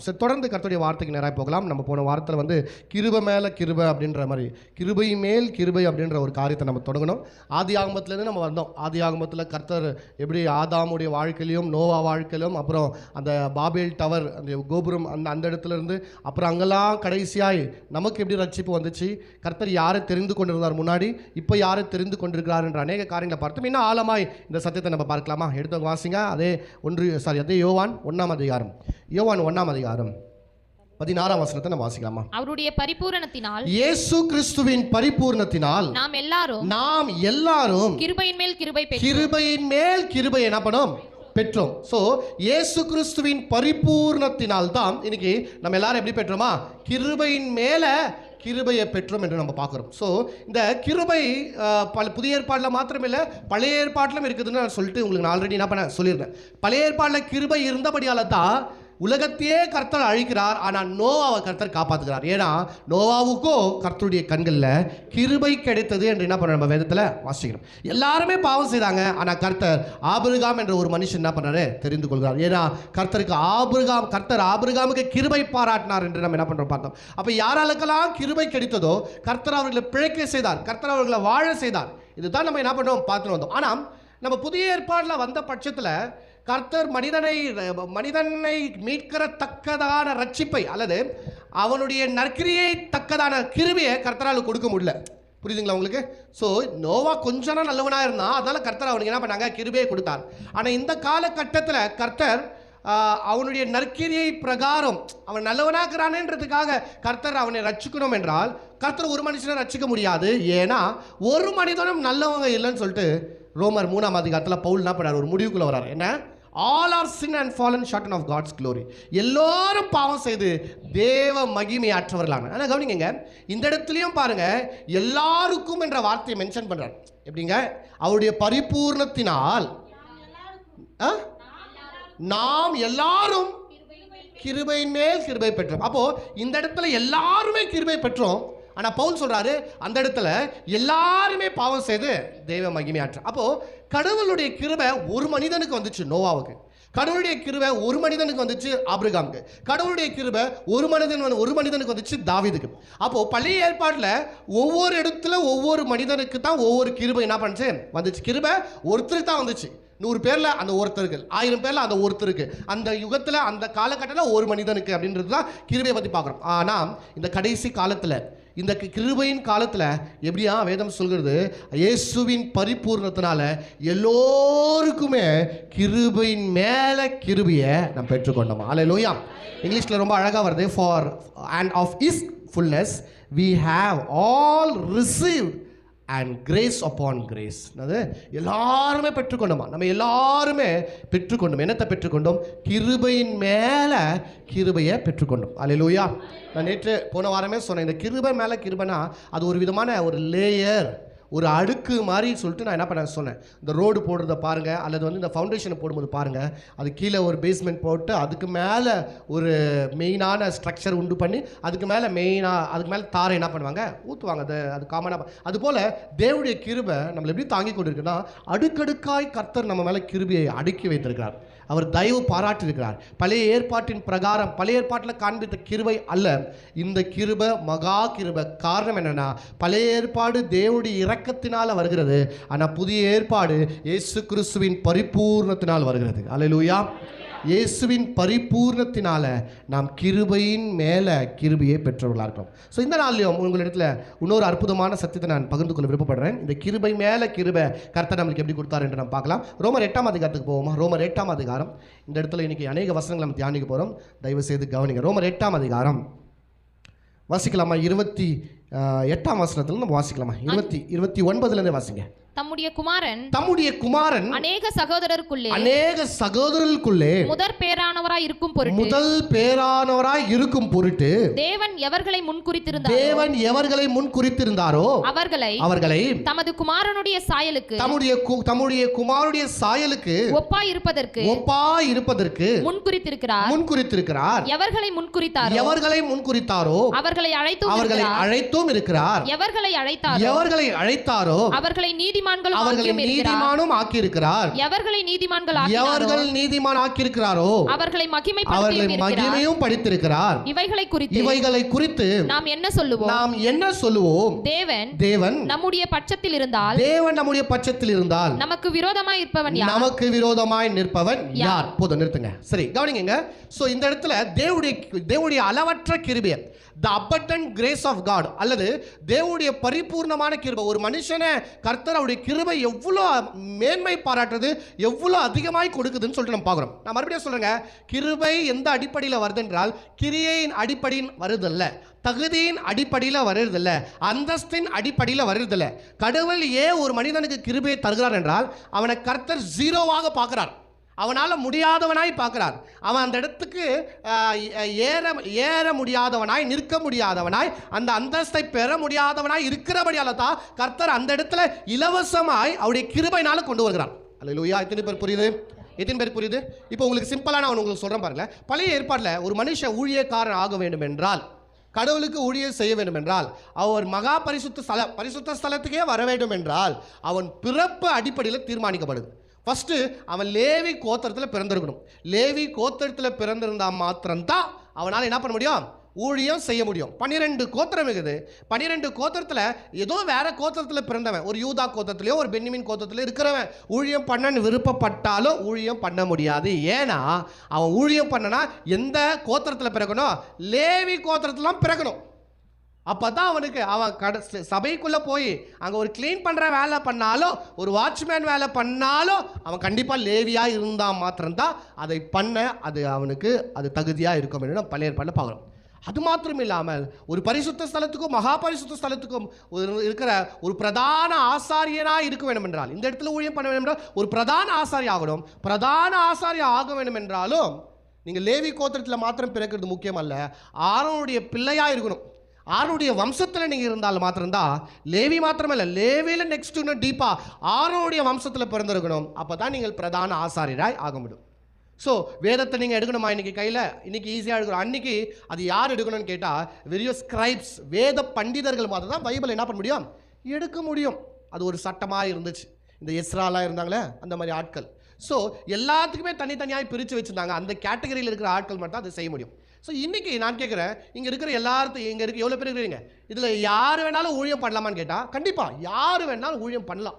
சரி, தொடர்ந்து கர்த்தருடைய வார்த்தைக்கு நேராக போகலாம். நம்ம போன வாரத்தில் வந்து கிருபை மேலே கிருபை அப்படின்ற மாதிரி கிருபை மேல் கிருபை அப்படின்ற ஒரு காரியத்தை நம்ம தொடங்கணும். ஆதி ஆகமத்துலேருந்து நம்ம வந்தோம். ஆதி ஆகமத்தில் கர்த்தர் எப்படி ஆதாமுடைய வாழ்க்கையிலும் நோவா வாழ்க்கையிலும் அப்புறம் அந்த பாபேல் டவர் அந்த கோபுரம் அந்த இடத்துல இருந்து அப்புறம் அங்கெல்லாம் கடைசியாய் நமக்கு எப்படி ரட்சிப்பு வந்துச்சு, கர்த்தர் யாரை தெரிந்து கொண்டிருந்தார் முன்னாடி, இப்போ யாரை தெரிந்து கொண்டிருக்கிறார் என்ற அநேக காரியங்களை பார்த்தோம். இன்னும் ஆழமாய் இந்த சத்தியத்தை நம்ம பார்க்கலாமா? எடுத்து வாசிங்க. அதே யோவான் 1ஆம் அதிகாரம், யோவான் 1ஆம் அதிகாரம் 16ஆம் வசனத்தை நம்ம வாசிக்கலாமா? அவருடைய பரிபூரணத்தினால், இயேசு கிறிஸ்துவின் பரிபூரணத்தினால் நாம் எல்லாரும் கிருபையின் மேல் கிருபை என்ன பண்ணோம்? பெற்றோம். ஸோ இயேசு கிறிஸ்துவின் பரிபூர்ணத்தினால் தான் இன்னைக்கு நம்ம எல்லாரும் எப்படி பெற்றோமா? கிருபையின் மேலே கிருபையை பெற்றோம் என்று நம்ம பார்க்குறோம். ஸோ இந்த கிருபை புதிய ஏற்பாட்டில் மாத்திரமில்லை, பழைய ஏற்பாட்டிலும் இருக்குதுன்னு நான் சொல்லிட்டு உங்களுக்கு நான் ஆல்ரெடி என்ன பண்ண சொல்லியிருந்தேன். பழைய ஏற்பாட்டில் கிருபை இருந்தபடியால் தான் உலகத்தையே கர்த்தர் அழிக்கிறார், ஆனால் நோவாவை கர்த்தர் காப்பாற்றுகிறார். ஏன்னா நோவாவுக்கோ கர்த்தருடைய கண்களில் கிருபை கிடைத்தது என்று என்ன பண்ண நம்ம வேதத்தில் வாசிக்கிறோம். எல்லாருமே பாவம் செய்தாங்க, ஆனால் கர்த்தர் ஆபிரகாம் என்ற ஒரு மனுஷன் என்ன பண்ணாரு? தெரிந்து கொள்கிறார். ஏன்னா கர்த்தர் ஆபிரகாமுக்கு கிருபை பாராட்டினார் என்று நம்ம என்ன பண்ணுறோம் பார்த்தோம். அப்போ யாராலுக்கெல்லாம் கிருபை கிடைத்ததோ கர்த்தர் அவர்களை பிழைக்க செய்தார், கர்த்தர் அவர்களை வாழ செய்தார். இதுதான் நம்ம என்ன பண்ணுறோம் பார்த்துட்டு வந்தோம். ஆனால் நம்ம புதிய ஏற்பாட்டில் வந்த பட்சத்தில் கர்த்தர் மனிதனை மீட்கத்தக்கதான ரட்சிப்பை அல்லது அவனுடைய நற்கிரியை தக்கதான கிருபையை கர்த்தரால் கொடுக்க முடியல. புரியுதுங்களா உங்களுக்கு? ஸோ நோவா கொஞ்சம் நல்லவனாக இருந்தான், அதனால கர்த்தர் அவனுக்கு என்ன பண்ணாங்க? கிருபையை கொடுத்தார். ஆனால் இந்த காலகட்டத்தில் கர்த்தர் அவனுடைய நற்கிரியை பிரகாரம் அவன் நல்லவனாகிறானேன்றதுக்காக கர்த்தர் அவனை ரட்சிக்கணும் என்றால் கர்த்தர் ஒரு மனுஷனை ரட்சிக்க முடியாது. ஏன்னா ஒரு மனிதனும் நல்லவங்க இல்லைன்னு சொல்லிட்டு ரோமர் 3ஆம் அதிகாரத்தில் பவுல் என்ன பண்ணார்? ஒரு முடிவுக்குள்ள வர்றார். என்ன? All are sin and fallen short of God's glory. எல்லோரும் பாவம் செய்து தேவ மகிமையற்றவர்களான. ஆனால் கவனிங்க, இந்த இடத்துலையும் பாருங்க, எல்லாருக்கும் என்ற வார்த்தையை மென்ஷன் பண்றார். எப்படிங்க? அவருடைய பரிபூர்ணத்தினால் நாம் எல்லாரும் கிருபையின் மேல் கிருபை பெற்றோம். அப்போ இந்த இடத்துல எல்லாருமே கிருபை பெற்றோம். ஆனால் பவுல் சொல்றாரு அந்த இடத்துல எல்லாருமே பாவம் செய்து தெய்வ மகிமையாற்ற. அப்போ கடவுளுடைய கிருபை ஒரு மனிதனுக்கு வந்துச்சு நோவாவுக்கு, கடவுளுடைய கிருபை ஒரு மனிதனுக்கு வந்துச்சு ஆபிரகாமுக்கு, கடவுளுடைய கிருபை ஒரு மனிதனுக்கு வந்துச்சு தாவீதுக்கு. அப்போ பழைய ஏற்பாட்டில் ஒவ்வொரு இடத்துல ஒவ்வொரு மனிதனுக்கு தான் ஒவ்வொரு கிருபை என்ன பண்ணுச்சு? வந்துச்சு. கிருபை ஒருத்தருக்கு தான் வந்துச்சு. 100 பேரில் அந்த ஒருத்தருக்கு, 1000 பேரில் அந்த ஒருத்தருக்கு, அந்த யுகத்தில் அந்த காலகட்டத்தில் ஒரு மனிதனுக்கு அப்படின்றது தான் கிருபையை பற்றி பார்க்குறோம். ஆனால் இந்த கடைசி காலத்தில், இந்த கிருபையின் காலத்தில் எப்படியா வேதம் சொல்கிறது? இயேசுவின் பரிபூர்ணத்தினால எல்லோருக்குமே கிருபையின் மேலே கிருபையை நாம் பெற்றுக்கொண்டோம். அல்லேலூயா. இங்கிலீஷில் ரொம்ப அழகாக வருது, for and half is fullness we have all received and grace upon grace. அது எல்லாருமே பெற்றுக்கொண்டோமா? நம்ம எல்லாருமே பெற்றுக்கொண்டோம். என்னத்தை பெற்றுக்கொண்டோம்? கிருபையின் மேலே கிருபையை பெற்றுக்கொண்டோம். அல்லேலூயா. நான் நேற்று போன வாரமே சொன்னேன், இந்த கிருபை மேலே கிருபைனா அது ஒரு விதமான ஒரு லேயர், ஒரு அடுக்கு மாதிரி சொல்லிட்டு நான் என்ன பண்ண சொன்னேன். இந்த ரோடு போடுறத பாருங்கள், அல்லது வந்து இந்த ஃபவுண்டேஷனை போடும்போது பாருங்கள், அது கீழே ஒரு பேஸ்மெண்ட் போட்டு அதுக்கு மேலே ஒரு மெயினான ஸ்ட்ரக்சர் உண்டு பண்ணி அதுக்கு மேலே தாரை என்ன பண்ணுவாங்க? ஊற்றுவாங்க. அது காமனாக. அதுபோல் தேவனுடைய கிருபை நம்மளை எப்படி தாங்கி கொண்டு இருக்குன்னா, அடுக்கடுக்காய் கர்த்தர் நம்ம மேலே கிருபையை அடுக்கி வைத்திருக்கிறார். அவர் தயவு பாராட்டியிருக்கிறார். பழைய ஏற்பாட்டின் பிரகாரம் பழைய ஏற்பாட்டில் காண்பித்த கிருபை அல்ல இந்த கிருபை, மகா கிருபை. காரணம் என்னன்னா, பழைய ஏற்பாடு தேவனுடைய இரக்கத்தினால் வருகிறது, ஆனால் புதிய ஏற்பாடு இயேசு கிறிஸ்துவின் பரிபூர்ணத்தினால் வருகிறது. அல்லேலூயா. இயேசுவின் பரிபூர்ணத்தினால நாம் கிருபையின் மேலே கிருபையை பெற்றவர்களாக இருக்கிறோம். ஸோ இந்த நாள்லையும் உங்களிடத்தில் இன்னொரு அற்புதமான சத்தியத்தை நான் பகிர்ந்து கொள்ள விருப்பப்படுறேன். இந்த கிருபை மேலே கிருபை கர்த்தர் நம்மளுக்கு எப்படி கொடுத்தார் என்று நம்ம பார்க்கலாம். ரோமர் 8ஆம் அதிகாரத்துக்கு போவோமா? ரோமர் 8ஆம் அதிகாரம். இந்த இடத்துல இன்னைக்கு அநேக வசனங்கள் நம்ம தியானிக்க போகிறோம். தயவு செய்து கவனிங்க. ரோமர் 8ஆம் அதிகாரம் வாசிக்கலாமா? 28ஆம் வசனத்தில் நம்ம வாசிக்கலாமா? 29 வாசிங்க. தம்முடைய குமாரன் அநேக சகோதரர்களுக்குள்ளே முதல் பேரானவராய் இருக்கும் பொருட்டு தேவன் எவர்களை முன்குறித்திருந்தாரோ அவர்களை தமது குமாரனுடைய சாயலுக்கு தம்முடைய குமாரனுடைய சாயலுக்கு ஒப்பாய் இருப்பதற்கு முன்குறித்திருக்கிறார். எவர்களை முன்குறித்தாரோ அவர்களை அழைத்தும் இருக்கிறார். எவர்களை அழைத்தாரோ அவர்களை நீதிமான்களாக நீதிமான்களும் அவர்களை ஆக்கியும் இருக்கிறார். நீதிமானும் ஆக்கியிருக்கிறார். எவர்களை நீதிமான்கள் எவர்கள் நீதிமான் ஆக்கியிருக்கிறாரோ அவர்களை அவர்களை மகிமையும் படித்திருக்கிறார். இவைகளை குறித்து நாம் என்ன சொல்லுவோம்? தேவன் நம்முடைய பட்சத்தில் இருந்தால் நமக்கு விரோதமாய் இருப்பவன் யார்? நமக்கு விரோதமாய் நிற்பவன் யார்? போதும், நிறுத்துங்க. சரி, கவனிங்க. சோ இந்த இடத்துல தேவனுடைய அளவற்ற கிருபை, the abundant grace of God, அல்லது தேவனுடைய பரிபூர்ணமான கிருபை, ஒரு மனுஷனை கர்த்தர் அவருடைய கிருபை எவ்வளவு மேன்மை பாராட்டுறது, எவ்வளவு அதிகமாய் கொடுக்குதுன்னு சொல்லிட்டு நம்ம பார்க்குறோம். நான் மறுபடியும் சொல்றேங்க, கிருபை எந்த அடிப்படையில் வருது என்றால் கிரியையின் அடிப்படையின் வருதல்ல, தகுதியின் அடிப்படையில் வருறதில்ல, அந்தஸ்தின் அடிப்படையில் வருறதில்ல. கடவுள் ஏன் ஒரு மனிதனுக்கு கிருபையை தருகிறார் என்றால் அவனை கர்த்தர் ஜீரோவாக பார்க்கிறார், அவனால் முடியாதவனாய் பார்க்கிறார். அவன் அந்த இடத்துக்கு ஏற முடியாதவனாய், நிற்க முடியாதவனாய், அந்த அந்தஸ்தை பெற முடியாதவனாய் இருக்கிறபடியால தான் கர்த்தர் அந்த இடத்துல இலவசமாய் அவருடைய கிருபையினால கொண்டு வருகிறார். அல்லேலூயா. எத்தனை பேர் புரியுது? இப்போ உங்களுக்கு சிம்பிளான உங்களுக்கு சொல்கிறேன் பாருங்க. பழைய ஏற்பாட்டில் ஒரு மனுஷன் ஊழியக்காரன் ஆக வேண்டும் என்றால், கடவுளுக்கு ஊழியம் செய்ய வேண்டும் என்றால், அவர் மகா பரிசுத்த ஸ்தலத்துக்கே வர வேண்டும் என்றால் அவன் பிறப்பு அடிப்படையில் தீர்மானிக்கப்படுது. ஃபஸ்ட்டு அவன் லேவி கோத்திரத்தில் பிறந்திருக்கணும். லேவி கோத்திரத்தில் பிறந்திருந்தால் மாத்திரம்தான் அவனால் என்ன பண்ண முடியும்? ஊழியம் செய்ய முடியும். 12 கோத்திரம் இருக்குது. 12 கோத்திரத்தில் ஏதோ வேற கோத்திரத்தில் பிறந்தவன், ஒரு யூதா கோத்திரத்திலையோ ஒரு பென்னிமின் கோத்திரத்தில் இருக்கிறவன் ஊழியம் பண்ண விருப்பப்பட்டாலும் ஊழியம் பண்ண முடியாது. ஏன்னா அவன் ஊழியம் பண்ணனா எந்த கோத்திரத்தில் பிறக்கணும்? லேவி கோத்திரத்திலாம் பிறக்கணும். அப்போ தான் அவன் சபைக்குள்ளே போய் அங்கே ஒரு க்ளீன் பண்ணுற வேலை பண்ணாலும், ஒரு வாட்ச்மேன் வேலை பண்ணாலும் அவன் கண்டிப்பாக லேவியாக இருந்தால் மாத்திரம்தான் அதை பண்ண அவனுக்கு தகுதியாக இருக்கும் என்று நம்ம பழைய ஏற்பாட்டில் பார்க்குறோம். அது மாத்திரம் இல்லாமல் ஒரு பரிசுத்த ஸ்தலத்துக்கும் மகா பரிசுத்த ஸ்தலத்துக்கும் இருக்கிற ஒரு பிரதான ஆசாரியனாக இருக்க வேண்டும் என்றால், இந்த இடத்துல ஊழியம் பண்ண வேண்டும் என்றால் ஒரு பிரதான ஆசாரி ஆகணும். பிரதான ஆசாரி ஆக வேண்டும் என்றாலும் நீங்கள் லேவி கோத்திரத்தில் மாத்திரம் பிறக்கிறது முக்கியம் அல்ல, ஆரோனுடைய பிள்ளையாக இருக்கணும். ஆரோனுடைய வம்சத்தில் நீங்கள் இருந்தால் மாத்திரம்தான், லேவி மாத்திரமல்ல, லேவியில் நெக்ஸ்ட் இன்னும் டீப்பாக ஆரோனுடைய வம்சத்தில் பிறந்திருக்கணும். அப்போ தான் நீங்கள் பிரதான ஆசாரியராய் ஆக முடியும். ஸோ வேதத்தை நீங்கள் எடுக்கணுமா இன்றைக்கி கையில்? இன்றைக்கி ஈஸியாக எடுக்கணும். அன்றைக்கி அது யார் எடுக்கணும்னு கேட்டால் வெறியோ ஸ்கிரைப்ஸ், வேத பண்டிதர்கள் மாத்திரம் தான் பைபிள் என்ன பண்ண முடியும்? எடுக்க முடியும். அது ஒரு சட்டமாக இருந்துச்சு. இந்த எஸ்ராலாம் இருந்தாங்களே அந்த மாதிரி ஆட்கள். ஸோ எல்லாத்துக்குமே தனித்தனியாக பிரித்து வச்சுருந்தாங்க. அந்த கேட்டகரியில் இருக்கிற ஆட்கள் மட்டும் அதை செய்ய முடியும். ஸோ இன்றைக்கி நான் கேட்குறேன், இங்கே இருக்கிற எல்லாத்தையும், இங்கே இருக்க எவ்வளோ பேர் இருக்கிறீங்க, இதில் யார் வேணாலும் ஊழியம் பண்ணலாமான்னு கேட்டால் கண்டிப்பாக யார் வேணாலும் ஊழியம் பண்ணலாம்.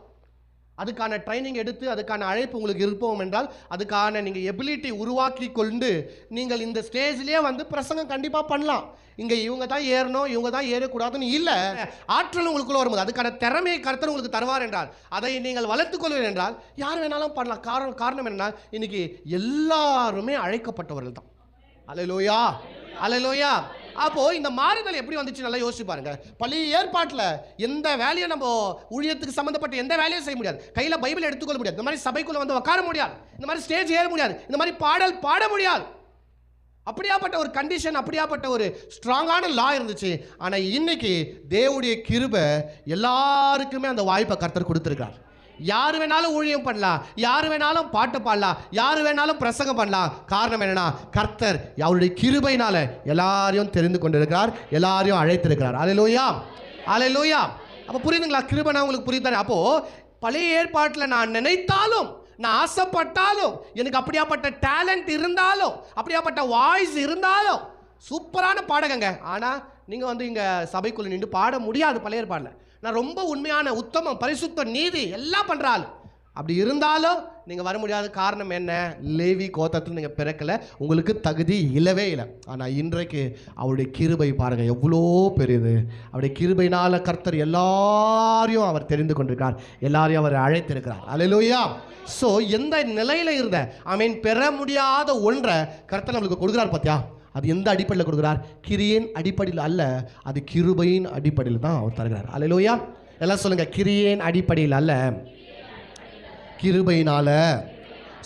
அதுக்கான ட்ரைனிங் எடுத்து அதுக்கான அழைப்பு உங்களுக்கு இருப்போம் என்றால் அதுக்கான நீங்கள் எபிலிட்டி உருவாக்கி கொண்டு நீங்கள் இந்த ஸ்டேஜ்லேயே பிரசங்கம் கண்டிப்பாக பண்ணலாம். இங்கே இவங்க தான் ஏறணும், இவங்க தான் ஏறக்கூடாதுன்னு இல்லை. ஆற்றல் உங்களுக்குள்ள வரும்போது அதுக்கான திறமையை கர்த்தர் உங்களுக்கு தருவார் என்றால், அதை நீங்கள் வளர்த்துக்கொள்வீர்கள் என்றால் யார் வேணாலும் பண்ணலாம். காரணம் என்ன? இன்னைக்கு எல்லாருமே அழைக்கப்பட்டவர்கள் தான். அல்லேலூயா, அல்லேலூயா. அப்போ இந்த மாறுதல் எப்படி வந்துச்சு நல்லா யோசிச்சு பாருங்க. பழைய ஏற்பாட்டில் எந்த வேலையை நம்ம ஊழியத்துக்கு சம்பந்தப்பட்ட எந்த வேலையும் செய்ய முடியாது. கையில் பைபிள் எடுத்துக்கொள்ள முடியாது. இந்த மாதிரி சபைக்குள்ள உட்கார முடியாது. இந்த மாதிரி ஸ்டேஜ் ஏற முடியாது. இந்த மாதிரி பாடல் பாட முடியாது. அப்படியாப்பட்ட ஒரு கண்டிஷன், அப்படியாப்பட்ட ஒரு ஸ்ட்ராங்கான லா இருந்துச்சு. ஆனால் இன்னைக்கு தேவனுடைய கிருபை எல்லாருக்குமே அந்த வாய்ப்பை கர்த்தர் கொடுத்துருக்கார். யார் வேணாலும் ஊழியம் பண்ணலாம், யார் வேணாலும் பாட்டு பாடலாம், யார் வேணாலும் பிரசங்கம் பண்ணலாம். காரணம் என்னன்னா, கர்த்தர் அவருடைய கிருபையினால எல்லாரையும் தெரிந்து கொண்டிருக்கிறார், எல்லாரையும் அழைத்திருக்கிறார். அல்லேலூயா, அல்லேலூயா. அப்போ புரியுதுங்களா? கிருபைனா உங்களுக்கு புரியுதானே? அப்போ பழைய ஏற்பாட்டில் நான் நினைத்தாலும், நான் ஆசைப்பட்டாலும், எனக்கு அப்படியாப்பட்ட டேலண்ட் இருந்தாலும், அப்படியாப்பட்ட வாய்ஸ் இருந்தாலும், சூப்பரான பாடகங்க, ஆனால் நீங்கள் இங்கே சபைக்குள்ளே நின்று பாட முடியாது. பழைய ஏற்பாடில் நான் ரொம்ப உண்மையான உத்தமம், பரிசுத்த, நீதி எல்லாம் பண்ணுறாள். அப்படி இருந்தாலும் நீங்கள் வர முடியாத காரணம் என்ன? லேவி கோத்திரத்தில் நீங்கள் பிறக்கலை, உங்களுக்கு தகுதி இல்லவே இல்லை. ஆனால் இன்றைக்கு அவருடைய கிருபை பாருங்கள் எவ்வளோ பெரியது. அவருடைய கிருபையினால் கர்த்தர் எல்லாரையும் அவர் தெரிந்து கொண்டிருக்கார், எல்லாரையும் அவர் அழைத்திருக்கிறார். அல்லேலூயா. ஸோ எந்த நிலையில் இருந்த பெற முடியாத ஒன்றை கர்த்தர் நம்மளுக்கு கொடுக்குறார். பார்த்தியா? அது எந்த அடிப்படையில் கொடுக்குறார்? கிரியின் அடிப்படையில் அல்ல, அது கிருபையின் அடிப்படையில் தான் அவர் தருகிறார். அல்லேலூயா. எல்லாம் சொல்லுங்க, கிரியின் அடிப்படையில் அல்ல, கிருபையினால.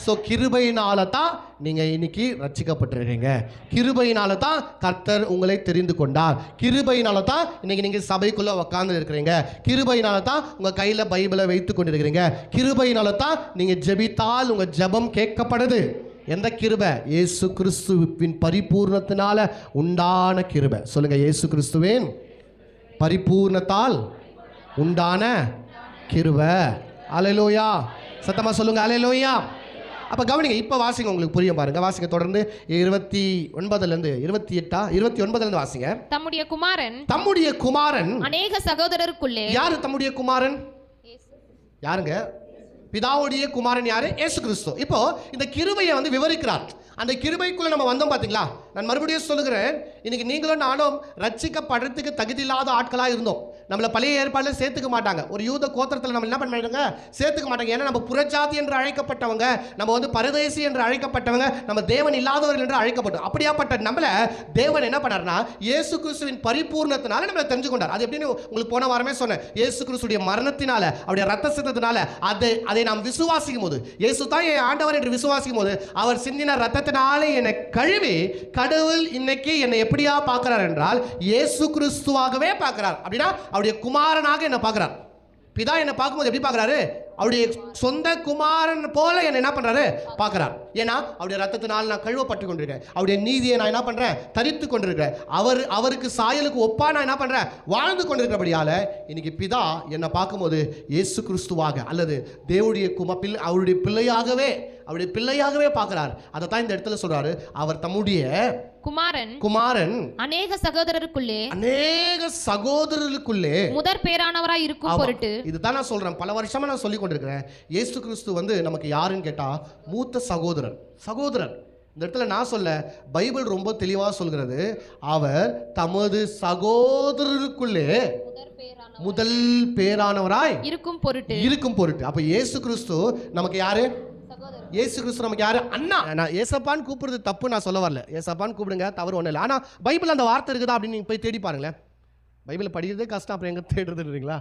ஸோ கிருபையினால தான் நீங்கள் இன்னைக்கு ரட்சிக்கப்பட்டிருக்கீங்க. கிருபையினால தான் கர்த்தர் உங்களை தெரிந்து கொண்டார். கிருபையினால தான் இன்னைக்கு நீங்கள் சபைக்குள்ளே உட்கார்ந்து இருக்கிறீங்க. கிருபையினால தான் உங்கள் கையில் பைபிளை வைத்து கொண்டிருக்கிறீங்க. கிருபையினால தான் நீங்கள் ஜெபித்தால் உங்கள் ஜெபம் கேட்கப்படுது. எந்த கிருபை? இயேசு கிறிஸ்துவின் பரிபூர்ணத்தினால உண்டான கிருபை. சொல்லுங்க, இயேசு கிறிஸ்துவின் பரிபூர்ணத்தால் உண்டான கிருபை. அல்லேலூயா. சத்தமா சொல்லுங்க அல்லேலூயா. அப்ப கவனிங்க, இப்ப வாசிங்க, உங்களுக்கு புரியும் பாருங்க. வாசிங்க தொடர்ந்து 29 29 வாசிங்க. தம்முடைய குமாரன் அநேக சகோதரருக்குள்ளே. யாரு தம்முடைய குமாரன்? யாருங்க? பிதாவுடைய குமாரன் யாரு? இயேசு கிறிஸ்து. இப்போ இந்த கிருபையை விவரிக்கிறார். அந்த கிருபைக்குள்ள நம்ம வந்தோம் பாத்தீங்களா? நான் மறுபடியும் சொல்லுகிறேன், இன்னைக்கு நீங்களும் நானும் ரட்சிக்கப்படுறதுக்கு தகுதி இல்லாத ஆட்களா இருந்தோம். நம்மள பழைய ஏற்பாடுல சேர்த்துக்க மாட்டாங்க. ஒரு யூத கோத்திரத்தில் நம்ம என்ன பண்ணாங்க? சேர்த்துக்க மாட்டாங்க. ஏன்னா நம்ம புறஜாதி என்று அழைக்கப்பட்டவங்க, நம்ம பரதேசி என்று அழைக்கப்பட்டவங்க, நம்ம தேவன் இல்லாதவர்கள் என்று அழைக்கப்பட்டோம். அப்படியாப்பட்ட நம்மள தேவன் என்ன பண்ணார்னா, இயேசு கிறிஸ்துவின் பரிபூர்ணத்தினால நம்மளை தெரிஞ்சு கொண்டார். அது எப்படின்னு உங்களுக்கு போன வாரமே சொன்னேன். இயேசு கிறிஸ்துடைய மரணத்தினால, அவருடைய ரத்த சிந்தத்தினால, அதை நாம் விசுவாசிக்கும் போது, இயேசு தான் என் ஆண்டவர் என்று விசுவாசிக்கும் போது, அவர் சிந்தின ரத்தத்தினாலே என்னை கழுவி கடவுள் இன்னைக்கு என்னை எப்படியா பார்க்கிறார் என்றால் இயேசு கிறிஸ்துவாகவே பார்க்கிறார். அப்படின்னா அவருடைய குமாரனாக என்ன பார்க்கிறார். பிதா என்ன பார்க்கும்போது எப்படி பார்க்கிறாரு? அவருடைய சொந்த குமாரன் போல என்ன பண்றாரு? பார்க்கிறார். ஏன்னா அவருடைய ரத்தத்தினால் நான் கழுவப்பட்டு கொண்டிருக்கேன். அவருடைய நீதியை நான் என்ன பண்றேன்? தரித்து கொண்டிருக்கிறேன். அவருக்கு சாயலுக்கு ஒப்பா நான் என்ன பண்றேன்? வாழ்ந்து கொண்டிருக்கிறபடியால இன்னைக்கு பிதா என்ன பார்க்கும்போது இயேசு கிறிஸ்துவாக அல்லது தேவனுடைய அவருடைய பிள்ளையாகவே பார்க்கிறார். அதை தான் இந்த இடத்துல சொல்றாரு. அவர் தம்முடைய குமாரன் அநேக சகோதரருக்குள்ளே முதற் பேரானவராய் இருக்கும் பொருட்டு. இதுதான் நான் சொல்றேன், பல வருஷமா நான் சொல்லிக் கொண்டிருக்கிறேன். இயேசு கிறிஸ்து நமக்கு யாருன்னு கேட்டா மூத்த சகோதரன். இந்த இடத்துல நான் சொல்ல பைபிள் ரொம்ப தெளிவா சொல்கிறது, அவர் தமது சகோதரருக்குள்ளே முதல் பேரானவராய் இருக்கும் பொருட்டு. அப்ப இயேசு கிறிஸ்து நமக்கு யாரு? இயேசு கிறிஸ்து நமக்கு யாரு? அண்ணா. நான் ஏசப்பான்னு கூப்பிடுறது தப்பு நான் சொல்ல வரல. ஏசப்பான்னு கூப்பிடுங்க, தவறு ஒன்றும் இல்லை. ஆனால் பைபிள் அந்த வார்த்தை இருக்குதா அப்படின்னு நீங்கள் போய் தேடி பாருங்களேன். பைபிளை படிக்கிறதே கஷ்டம், அப்புறம் எங்கே தேடுறதுங்களா?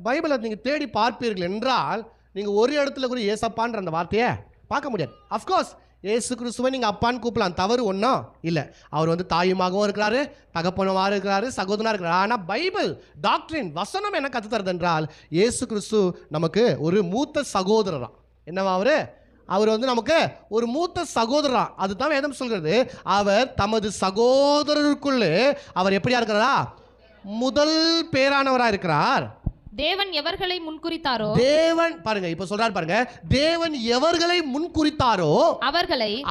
பைபிளை நீங்கள் தேடி பார்ப்பீர்கள் என்றால் நீங்கள் ஒரு இடத்துல கூட ஏசப்பான்ற அந்த வார்த்தையை பார்க்க முடியாது. அஃப்கோர்ஸ் இயேசு கிறிஸ்துவை நீங்கள் அப்பான்னு கூப்பிடலாம், தவறு ஒன்றும் இல்லை. அவர் தாயுமாகவும் இருக்கிறாரு, தகப்பனமாக இருக்கிறாரு, சகோதரனாக இருக்கிறார். ஆனால் பைபிள் டாக்டரின் வசனம் என்ன கற்றுத்தருது என்றால் இயேசு கிறிஸ்து நமக்கு ஒரு மூத்த சகோதரரா. என்னவா அவர் நமக்கு ஒரு மூத்த சகோதரா. அதுதான் வேதம் சொல்கிறது. அவர் தமது சகோதரருக்குள்ளே அவர் எப்படியா இருக்கிறாரா? முதல் பேரானவராக இருக்கிறார். தேவன் எவர்களை முன்குறித்தாரோ, தேவன் பாருங்க, இப்ப சொல்றாரு பாருங்க, தேவன் எவர்களை முன்குறித்தாரோ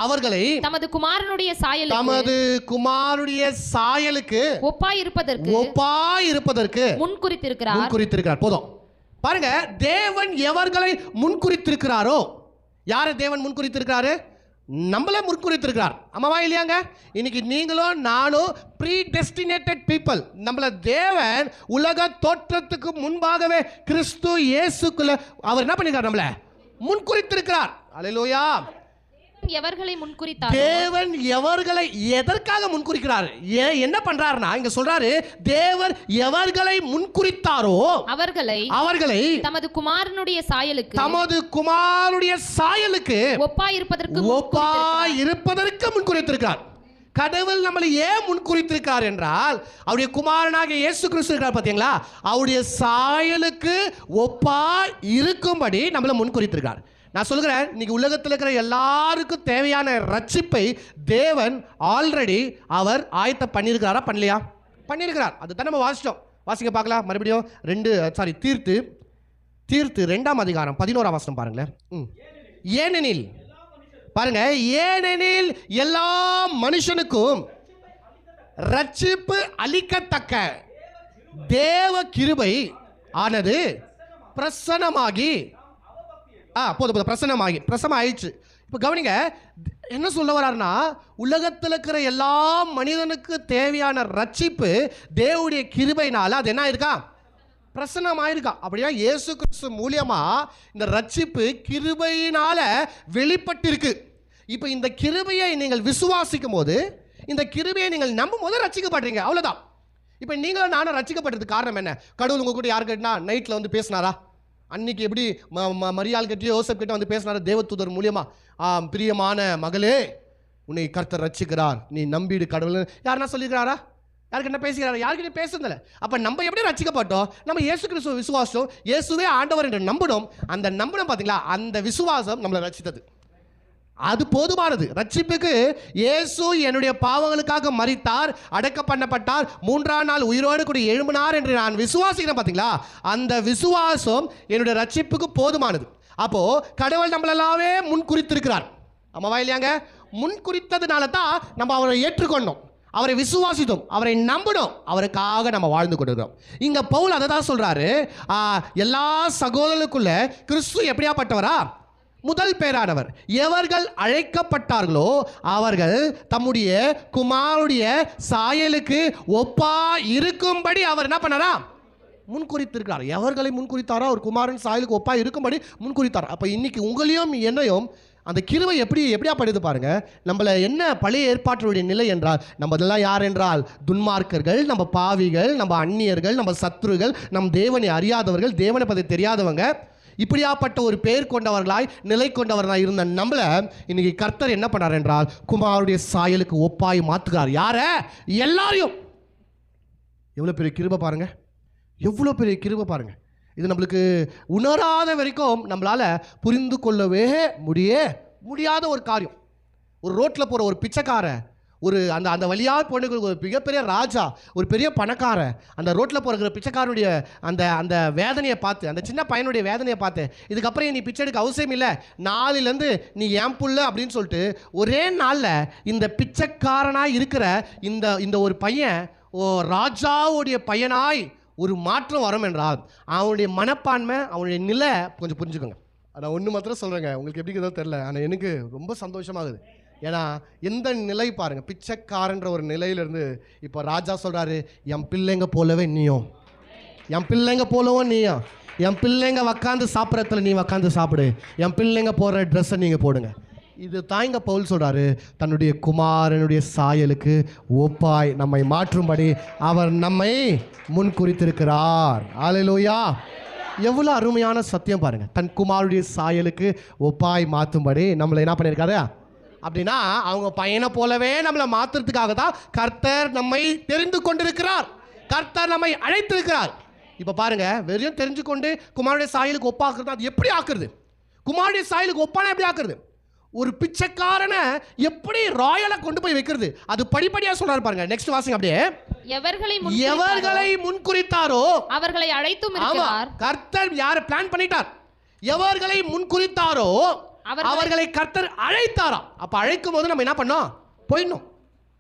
அவர்களை தமது குமாரனுடைய சாயலுக்கு ஒப்பாய் இருப்பதற்கு முன்குறித்திருக்கிறார். போதும் பாருங்க, தேவன் எவர்களை முன்குறித்திருக்கிறாரோ. யாரை தேவன் முன்குறித்திருக்கிறாரு? நம்மள முன்குறித்திருக்கிறார். ஆமாவா இல்லையாங்க? இன்னைக்கு நீங்களும் நானும் ப்ரீடெஸ்டினேட்டட் பீப்பிள். நம்மள தேவன் உலக தோற்றத்துக்கு முன்பாகவே கிறிஸ்து இயேசுக்குள்ள அவர் என்ன பண்ணிருக்கார்? நம்மள முன்குறித்திருக்கிறார். அல்லேலூயா. தேவன் எவர்களை எதற்காக முன்குறிக்கிறார்? என்ன பண்றாருன்னா இங்க சொல்றாரு, தேவர் எவர்களை முன்குறித்தாரோ அவர்களை தமது குமாரனுடைய சாயலுக்கு ஒப்பாய் இருப்பதற்கு முன்குறித்திருக்கிறார். கடவுள் நம்மளை ஏன் முன்குறித்திருக்கார் என்றால் அவருடைய குமாரனாக இயேசு கிறிஸ்து இருக்கார் பாத்தீங்களா, அவருடைய சாயலுக்கு ஒப்பாய் இருக்கும்படி நம்மளை முன்குறித்திருக்கார். நான் சொல்கிறேன், இன்னைக்கு உலகத்தில் இருக்கிற எல்லாருக்கும் தேவையான ரட்சிப்பை தேவன் ஆல்ரெடி அவர் ஆயத்தம் பண்ணியிருக்கிறாரா? பண்ணலையா? பண்ணியிருக்கிறார். அதுதான் நம்ம வாசிச்சோம். வாசிக்க பார்க்கலாம் மறுபடியும். தீர்த்து 2ஆம் அதிகாரம் 11ஆம் வசனம் பாருங்களேன். ஏனெனில் பாருங்க, ஏனெனில் எல்லா மனுஷனுக்கும் ரட்சிப்பு அளிக்கத்தக்க தேவ கிருபை ஆனது பிரசன்னமாகி பிரசனம் ஆயிடுச்சு. இப்போ கவனிங்க, என்ன சொல்ல வர்றாருன்னா, உலகத்தில் இருக்கிற எல்லா மனிதனுக்கு தேவையான ரட்சிப்பு தேவனுடைய கிருபையினால அது என்ன ஆயிருக்கா? பிரசனம் ஆயிருக்கா. அப்படியா இயேசு கிறிஸ்து மூலியமா இந்த ரட்சிப்பு கிருபையினால வெளிப்பட்டிருக்கு. இப்போ இந்த கிருபையை நீங்கள் விசுவாசிக்கும் போது, இந்த கிருபையை நீங்கள் நம்பும் போது ரட்சிக்கப்படுறீங்க. அவ்வளோதான். இப்போ நீங்களும் நானும் ரட்சிக்கப்படுறதுக்கு காரணம் என்ன? கடவுள் உங்க கூட யாரு கேட்டா நைட்டில் பேசினாரா? அன்னைக்கு எப்படி மரியாள் கிட்டே யோசப் கிட்ட பேசினாரு தேவதூதர் மூலியமா, பிரியமான மகளே உன்னை கர்த்தர் ரட்சிக்கிறார், நீ நம்பிடு கடவுள். யாருன்னா சொல்லியிருக்கிறாரா? யாருக்கு என்ன பேசுகிறாரா? யாருக்கிட்ட பேசுறதில்ல. அப்ப நம்ம எப்படி ரட்சிக்கப்பட்டோம்? நம்ம இயேசு கிறிஸ்துவ விசுவாசம், இயேசுவே ஆண்டவர் என்று நம்பணும். அந்த நம்பணும் பாத்தீங்களா, அந்த விசுவாசம் நம்மளை ரட்சித்தது. அது போதுமானது. ரட்சிப்புக்கு இயேசு என்னுடைய பாவங்களுக்காக மரித்தார், அடக்கம் பண்ணப்பட்டார், 3ஆம் நாள் உயிரோடு கூட எழும்பினார் என்று நான் விசுவாசிக்கிறேன். பார்த்தீங்களா, அந்த விசுவாசம் என்னுடைய ரட்சிப்புக்கு போதுமானது. அப்போ கடவுள் நம்மளெல்லாமே முன் குறித்திருக்கிறார். ஆமாவா இல்லையாங்க? முன் குறித்ததுனால தான் நம்ம அவரை ஏற்றுக்கொண்டோம், அவரை விசுவாசித்தோம், அவரை நம்பினோம், அவருக்காக நம்ம வாழ்ந்து கொண்டிருக்கிறோம். இங்க பவுல் அதை தான் சொல்றாரு, எல்லா சகோதரர்களுக்குள்ள கிறிஸ்து எப்படியாப்பட்டவரா? முதல் பேரானவர். எவர்கள் அழைக்கப்பட்டார்களோ அவர்கள் தம்முடைய குமாரனுடைய சாயலுக்கு ஒப்பா இருக்கும்படி அவர் என்ன பண்ணாரா? முன்குறித்திருக்கிறார். எவர்களை முன்குறித்தாரோ அவர் குமாரன் சாயலுக்கு ஒப்பா இருக்கும்படி முன்குறித்தார். அப்போ இன்னைக்கு உங்களையும் என்னையும் அந்த கிருபை எப்படியாப்படுது பாருங்க. நம்மள என்ன பழைய ஏற்பாட்டுடைய நிலை என்றால், நம்ம இதெல்லாம் யார் என்றால் துன்மார்க்கர்கள், நம்ம பாவிகள், நம்ம அந்நியர்கள், நம்ம சத்துருகள், நம் தேவனை அறியாதவர்கள், தேவனை பற்றி தெரியாதவங்க, இப்படியாப்பட்ட ஒரு பேர் கொண்டவர்களாய் நிலை கொண்டவர்களாய் இருந்த நம்மள இன்னைக்கு கர்த்தர் என்ன பண்ணார் என்றால் குமாரனுடைய சாயலுக்கு ஒப்பாய் மாற்றுகிறார். யார? எல்லாரையும். எவ்வளோ பெரிய கிருபை பாருங்க, எவ்வளோ பெரிய கிருபை பாருங்க. இது நம்மளுக்கு உணராத வரைக்கும் நம்மளால் புரிந்து கொள்ளவே முடியாத ஒரு காரியம். ஒரு ரோட்டில் போகிற ஒரு பிச்சைக்கார, ஒரு அந்த வழியாக போன ஒரு மிகப்பெரிய ராஜா, ஒரு பெரிய பணக்கார, அந்த ரோட்டில் போகிற பிச்சைக்காரனுடைய அந்த வேதனையை பார்த்து, அந்த சின்ன பையனுடைய வேதனையை பார்த்து, இதுக்கப்புறம் நீ பிச்சை எடுக்க அவசியம் இல்லை, நாளிலேருந்து நீ ஏன் புள்ள அப்படின்னு சொல்லிட்டு ஒரே நாளில் இந்த பிச்சைக்காரனாய் இருக்கிற இந்த ஒரு பையன் ராஜாவுடைய பையனாய் ஒரு மாற்றம் வரும் என்றால் அவனுடைய மனப்பான்மை, அவனுடைய நிலை கொஞ்சம் புரிஞ்சுக்கோங்க. நான் ஒன்று மாத்திரம் சொல்கிறேங்க, உங்களுக்கு எப்படி ஏதோ தெரில, ஆனால் எனக்கு ரொம்ப சந்தோஷமாகுது. ஏன்னா எந்த நிலை பாருங்கள், பிச்சைக்காரன்ற ஒரு நிலையிலேருந்து இப்போ ராஜா சொல்கிறாரு, என் பிள்ளைங்க போலவே நீயும், என் பிள்ளைங்க போலவும் நீயும், என் பிள்ளைங்க உக்காந்து சாப்பிட்றதுல நீ உக்காந்து சாப்பிடு, என் பிள்ளைங்க போடுற ட்ரெஸ்ஸை நீங்கள் போடுங்க. இது தாங்க பவுல் சொல்கிறாரு, தன்னுடைய குமாரனுடைய சாயலுக்கு ஒப்பாய் நம்மை மாற்றும்படி அவர் நம்மை முன் குறித்திருக்கிறார். அல்லேலூயா! எவ்வளோ அருமையான சத்தியம் பாருங்கள். தன் குமாரனுடைய சாயலுக்கு ஒப்பாய் மாற்றும்படி நம்மளை என்ன பண்ணியிருக்காரு அப்படின்னா, அவங்க பையனை போலவே நம்மளை மாற்றுறதுக்காக தான் கர்த்தர் நம்மை தெரிந்து கொண்டிருக்கிறார், கர்த்தர் நம்மை அழைத்திருக்கிறார். இப்போ பாருங்க, வெறும் தெரிஞ்சு கொண்டு குமாரனுடைய சாயலுக்கு ஒப்பாக்குறது, அது எப்படி ஆக்குறது? குமாரனுடைய சாயலுக்கு ஒப்பான எப்படி ஆக்குறது? ஒரு பிச்சைக்காரனை எப்படி ராயலா கொண்டு போய் வைக்கிறது? அது படிப்படியா சொல்றாரு பாருங்க. நெக்ஸ்ட் வாசிங்க அப்படியே. எவர்களை முன்குறித்தாரோ அவர்களை அழைத்தும் இருக்கிறார். கர்த்தர் யாரை பிளான் பண்ணிட்டார்? எவர்களை முன்குறித்தாரோ அவர்களை கர்த்தர் அழைத்தாராம். அப்ப அழைக்கும் போது நம்ம என்ன பண்ணோம்? போயிடணும்.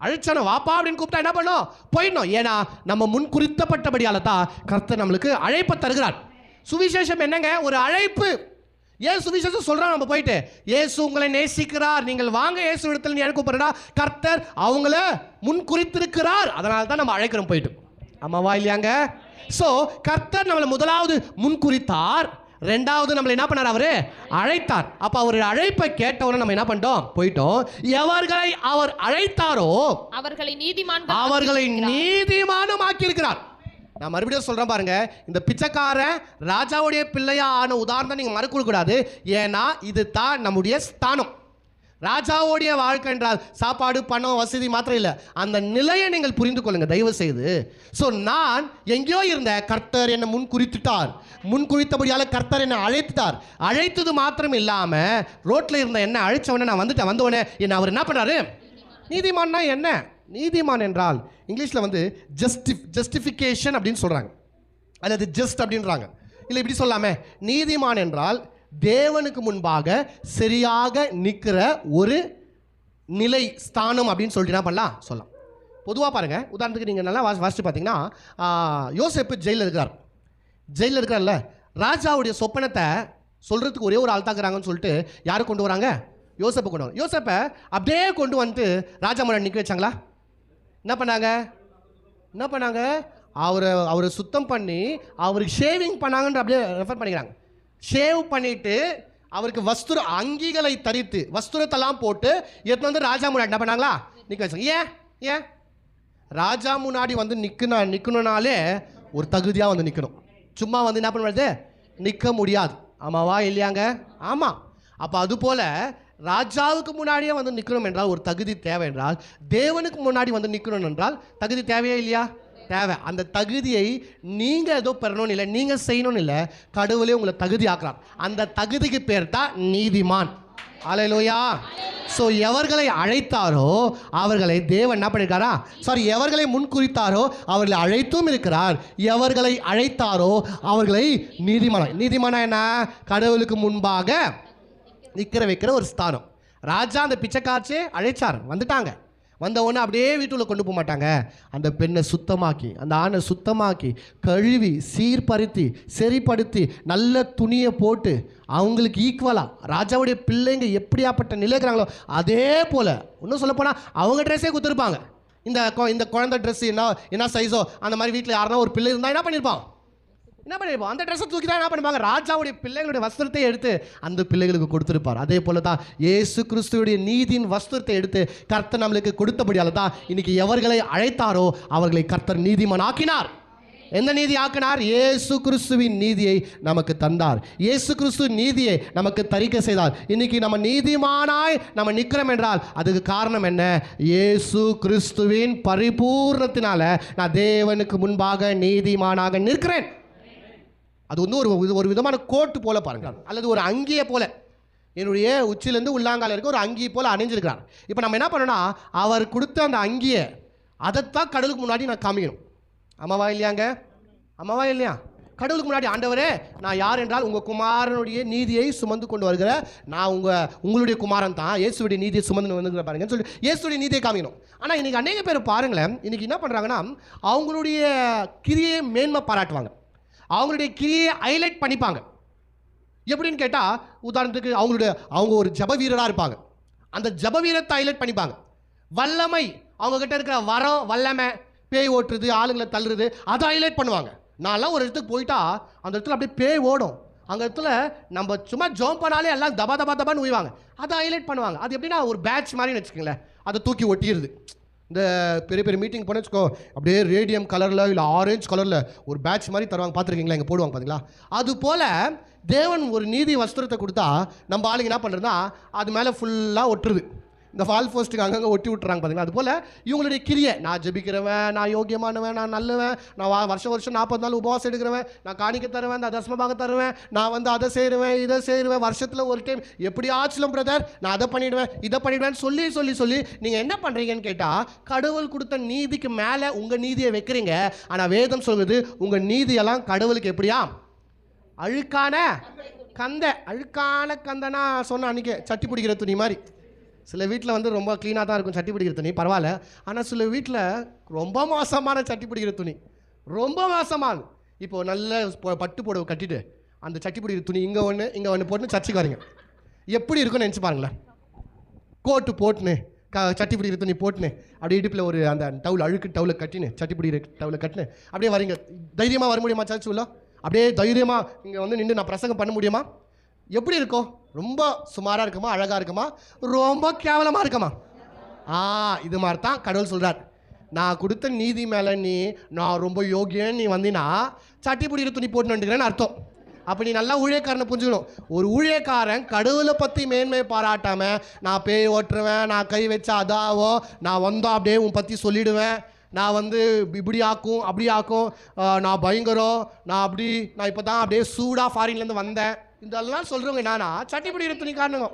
அழைச்சானோ வாப்பா அப்படின்னு கூப்பிட்டா என்ன பண்ணோம்? போயிடணும். ஏன்னா நம்ம முன் குறித்தப்பட்டபடியால தான் கர்த்தர் நம்மளுக்கு அழைப்பை தருகிறார். சுவிசேஷம் என்னங்க? ஒரு அழைப்பு. ஏன் சுவிசேஷம் சொல்றான்? நம்ம போயிட்டு இயேசு உங்களை நேசிக்கிறார், நீங்கள் வாங்க இயேசு இடத்துல நீ கூப்பிடுறா, கர்த்தர் அவங்கள முன் குறித்திருக்கிறார், அதனால தான் நம்ம அழைக்கிறோம் போயிட்டு. ஆமாவா இல்லையாங்க? ஸோ கர்த்தர் நம்மளை முதலாவது முன் குறித்தார், ரெண்டாவது நம்மளை என்ன பண்ணார்? அவரு அழைத்தார். அப்ப அவர் அழைப்பை கேட்டவரை நம்ம என்ன பண்ணிட்டோம்? போயிட்டோம். எவர்களை அவர் அழைத்தாரோ அவர்களை நீதிமானும் ஆக்கியிருக்கிறார். நான் மறுபடியும் சொல்கிறேன் பாருங்க, இந்த பிச்சைக்காரன் ராஜாவுடைய பிள்ளையா ஆன உதாரணம் நீங்கள் மறக்கக்கூடாது. ஏன்னா இது தான் நம்முடைய ஸ்தானம். ராஜாவுடைய வாழ்க்கை என்றால் சாப்பாடு, பணம், வசதி மாத்திரம் இல்லை, அந்த நிலையை நீங்கள் புரிந்து கொள்ளுங்க தயவு செய்து. ஸோ நான் எங்கேயோ இருந்த, கர்த்தர் என்னை முன் குறித்துட்டார், முன் குறித்தபடியால் கர்த்தர் என்னை அழைத்துட்டார். அழைத்தது மாத்திரம் இல்லாமல் ரோட்டில் இருந்த என்ன அழைச்சவனே நான் வந்தவனே என்னை அவர் என்ன பண்ணுறாரு? நீதிமான்னா என்ன? நீதிமான் என்றால் இங்கிலீஷில் ஜஸ்டிஃபிகேஷன் அப்படின்னு சொல்கிறாங்க, அல்லது ஜஸ்ட் அப்படின்றாங்க. இல்லை இப்படி சொல்லாமே, நீதிமான் என்றால் தேவனுக்கு முன்பாக சரியாக நிற்கிற ஒரு நிலை, ஸ்தானம் அப்படின்னு சொல்லிட்டு என்ன பண்ணலாம் சொல்லலாம். பொதுவாக பாருங்கள், உதாரணத்துக்கு நீங்கள் நல்லா வாசித்து பார்த்தீங்கன்னா, யோசேப்பு ஜெயிலில் இருக்கிறார்ல, ராஜாவுடைய சொப்பனத்தை சொல்கிறதுக்கு ஒரே ஒரு ஆள் தாக்குறாங்கன்னு சொல்லிட்டு யார் கொண்டு வராங்க? யோசேப்பை கொண்டு வராங்க. யோசேப்பை அப்படியே கொண்டு வந்து ராஜா முன்னாடி நிற்க வச்சாங்களா? என்ன பண்ணாங்க? அவரை சுத்தம் பண்ணி அவருக்கு ஷேவிங் பண்ணாங்கன்ற அப்படியே ரெஃபர் பண்ணிக்கிறாங்க. ஷேவ் பண்ணிட்டு அவருக்கு அங்கிகளை தரித்து வஸ்திரத்தெல்லாம் போட்டு எடுத்து வந்து ராஜா முன்னாடி என்ன பண்ணாங்களா? நிற்க வச்சாங்க. ஏன் ராஜா முன்னாடி வந்து நிற்கணும்னாலே ஒரு தகுதியாக வந்து நிற்கணும். சும்மா வந்து என்ன பண்ணுறது? நிற்க முடியாது. ஆமாவா இல்லையாங்க? ஆமாம். அப்போ அதுபோல் ராஜாவுக்கு முன்னாடியே வந்து நிற்கணும் என்றால் ஒரு தகுதி தேவை என்றால், தேவனுக்கு முன்னாடி வந்து நிற்கணும் என்றால் தகுதி தேவையா இல்லையா? தேவை. அந்த தகுதியை நீங்கள் ஏதோ பெறணும்னு இல்லை, நீங்கள் செய்யணும்னு இல்லை, கடவுளே உங்களை தகுதி ஆக்குறார். அந்த தகுதிக்கு பேர் தான் நீதிமான். அல்லேலூயா. ஸோ எவர்களை அழைத்தாரோ அவர்களை தேவன் என்ன பண்ணியிருக்காரா, எவர்களை முன்குறித்தாரோ அவர்களை அழைத்தும் இருக்கிறார். எவர்களை அழைத்தாரோ அவர்களை நீதிமானா என்ன, கடவுளுக்கு முன்பாக வைக்கிற ஒரு ஸ்தானம். ராஜா அந்த பிச்சைக்காரச்சே அழைச்சார், வந்துட்டாங்க. வந்த உடனே அப்படியே வீட்டுக்குள்ள கொண்டு போக மாட்டாங்க. அந்த பெண்ணை சுத்தமாக்கி, அந்த ஆணை சுத்தமாக்கி, கழுவி, சீர்படுத்தி, சரிப்படுத்தி, நல்ல துணியை போட்டு, அவங்களுக்கு ஈக்குவலாக ராஜாவுடைய பிள்ளைங்க எப்படியாப்பட்ட நிலை இருக்கிறாங்களோ அதே போல், இன்னும் சொல்லப்போனால் அவங்க ட்ரெஸ்ஸே கொடுத்துருப்பாங்க. இந்த குழந்தை ட்ரெஸ் என்ன சைஸோ அந்த மாதிரி வீட்டில் யாருன்னா ஒரு பிள்ளை இருந்தால் என்ன பண்ணியிருப்பான், அந்த ட்ரெஸ்ஸை தூக்கி தான் என்ன பண்ணுவாங்க, ராஜாவுடைய பிள்ளைகளுடைய வஸ்திரத்தை எடுத்து அந்த பிள்ளைகளுக்கு கொடுத்துருப்பார். அதே போல தான் இயேசு கிறிஸ்துவுடைய நீதியின் வஸ்திரத்தை எடுத்து கர்த்தர் நம்மளுக்கு கொடுத்தபடியால் தான் இன்னைக்கு எவர்களை அழைத்தாரோ அவர்களை கர்த்தர் நீதிமான் ஆக்கினார். எந்த நீதி ஆக்கினார்? இயேசு கிறிஸ்துவின் நீதியை நமக்கு தந்தார். இயேசு கிறிஸ்து நீதியை நமக்கு தரிக்க செய்தார். இன்னைக்கு நம்ம நீதிமானாய் நம்ம நிற்கிறோம் என்றால் அதுக்கு காரணம் என்ன? இயேசு கிறிஸ்துவின் பரிபூர்ணத்தினால நான் தேவனுக்கு முன்பாக நீதிமானாக நிற்கிறேன். அது வந்து ஒரு விதமான கோட்டு போல பாருங்க, அல்லது ஒரு அங்கியை போல, என்னுடைய உச்சிலேருந்து உள்ளாங்கால இருக்க ஒரு அங்கி போல அணிஞ்சிருக்கிறார். இப்போ நம்ம என்ன பண்ணோம்னா, அவர் கொடுத்த அந்த அங்கியை அதைத்தான் கடவுளுக்கு முன்னாடி நான் காமிக்கணும். அம்மாவா இல்லையாங்க? அம்மாவா இல்லையா? கடவுளுக்கு முன்னாடி, ஆண்டவரே நான் யார் என்றால் உங்கள் குமாரனுடைய நீதியை சுமந்து கொண்டு வருகிற நான் உங்களுடைய குமாரன் தான், இயேசுடைய நீதியை சுமந்து வந்துக்கிற பாருங்கன்னு சொல்லி இயேசுடைய நீதியை காமிக்கணும். ஆனால் இன்றைக்கி அநேக பேர் பாருங்களேன், இன்றைக்கி என்ன பண்ணுறாங்கன்னா அவங்களுடைய கிரியை மேன்மை பாராட்டுவாங்க, அவங்களுடைய கிரியை ஹைலைட் பண்ணிப்பாங்க. எப்படின்னு கேட்டால், உதாரணத்துக்கு அவங்க ஒரு ஜப வீரராக இருப்பாங்க, அந்த ஜப வீரத்தை ஹைலைட் பண்ணிப்பாங்க. வல்லமை, அவங்கக்கிட்ட இருக்கிற வரம், வல்லமை, பேய் ஓட்டுறது, ஆளுங்களை தள்ளுறது, அதை ஹைலைட் பண்ணுவாங்க. நான்லாம் ஒரு இடத்துக்கு போயிட்டா அந்த இடத்துல அப்படியே பேய் ஓடும், அந்த இடத்துல நம்ம சும்மா ஜம்ப் பண்ணாலே எல்லாம் தபா தபா தபான்னு உய்வாங்க, அதை ஹைலைட் பண்ணுவாங்க. அது எப்படின்னா ஒரு பேட்ச் மாதிரின்னு வச்சுக்கோங்களேன், அதை தூக்கி ஒட்டிடுது. இந்த பெரிய பெரிய மீட்டிங் பண்ண வச்சுக்கோ, அப்படியே ரேடியம் கலரில் இல்லை ஆரஞ்சு கலரில் ஒரு பேட்ச் மாதிரி தருவாங்க, பார்த்துருக்கீங்களா? இங்கே போடுவாங்க பார்த்தீங்களா? அது போல் தேவன் ஒரு நீதி வஸ்திரத்தை கொடுத்தா நம்ம ஆளுங்க என்ன பண்ணுறதுன்னா அது மேலே ஃபுல்லாக ஒட்டுருது. இந்த ஃபால் போஸ்ட்டுக்கு அங்கங்கே ஒட்டி விட்டுறாங்க பார்த்தீங்களா? அது போல் இவங்களுடைய கிரியை, நான் ஜெபிக்கிறவன், நான் யோகியமானவன், நான் நல்லவன், நான் வருஷம் 40 நாள் உபவாசம் எடுக்கிறவன், நான் காணிக்க தருவேன், நான் தசமபாகம் தருவேன், நான் வந்து அதை செய்வேன், இதை செய்வேன், வருஷத்தில் ஒரு டைம் எப்படியாச்சும் பிரதர் நான் அதை பண்ணிவிடுவேன், இதை பண்ணிவிடுவேன்னு சொல்லி சொல்லி சொல்லி நீங்கள் என்ன பண்ணுறீங்கன்னு கேட்டால், கடவுள் கொடுத்த நீதிக்கு மேலே உங்கள் நீதியை வைக்கிறீங்க. ஆனால் வேதம் சொல்லுது உங்கள் நீதியெல்லாம் கடவுளுக்கு எப்படியா? அழுக்கான கந்தனா சொன்ன அன்றைக்கி சட்டி பிடிக்கிற துணி மாதிரி. சில வீட்டில் வந்து ரொம்ப க்ளீனாக தான் இருக்கும் சட்டி பிடிக்கிற துணி, பரவாயில்ல. ஆனால் சில வீட்டில் ரொம்ப மோசமான சட்டி பிடிக்கிற துணி, ரொம்ப மோசமான. இப்போது நல்ல பட்டு புடவை கட்டிட்டு அந்த சட்டி பிடிக்கிற துணி இங்கே ஒன்று போட்டுன்னு சர்ச்சைக்கு வரீங்க, எப்படி இருக்குன்னு நினச்சி பாருங்களேன். கோட்டு போட்டுன்னு சட்டி பிடிக்கிற துணி போட்டுன்னு அப்படியே இடுப்பில் ஒரு அந்த டவுல் அழுக்கு டவுலை கட்டின்னு சட்டி பிடிக்கிற டவுலை கட்டின்னு அப்படியே வரீங்க. தைரியமாக வர முடியுமா சர்ச்சு உள்ள? அப்படியே தைரியமாக இங்கே வந்து நின்று நான் பிரசங்கம் பண்ண முடியுமா? எப்படி இருக்கும்? ரொம்ப சுமாராக இருக்குமா, அழகாக இருக்குமா, ரொம்ப கேவலமாக இருக்குமா? இது மாதிரி தான் கடவுள் சொல்கிறார், நான் கொடுத்த நீதி மேலே நான் ரொம்ப யோகியன்னு நீ வந்தினா சட்டி பிடிக்கிற துணி போட்டு வந்துக்கிறேன்னு அர்த்தம். அப்போ நீ நல்லா ஊழியக்காரனை புரிஞ்சுக்கணும். ஒரு ஊழியக்காரன் கடவுளை பற்றி மேன்மை பாராட்டாமல் நான் பேய் ஓட்டுருவேன், நான் கை வச்சா அதாவோ, நான் வந்தோம் அப்படியே உன் பற்றி சொல்லிவிடுவேன், நான் வந்து இப்படி ஆக்கும் அப்படி ஆக்கும், நான் பயங்கரம், நான் இப்போ தான் அப்படியே சூடாக ஃபாரின்லேருந்து வந்தேன், இதெல்லாம் சொல்கிறவங்க என்னன்னா சட்டி பிடிக்கிற துணி காரணங்க.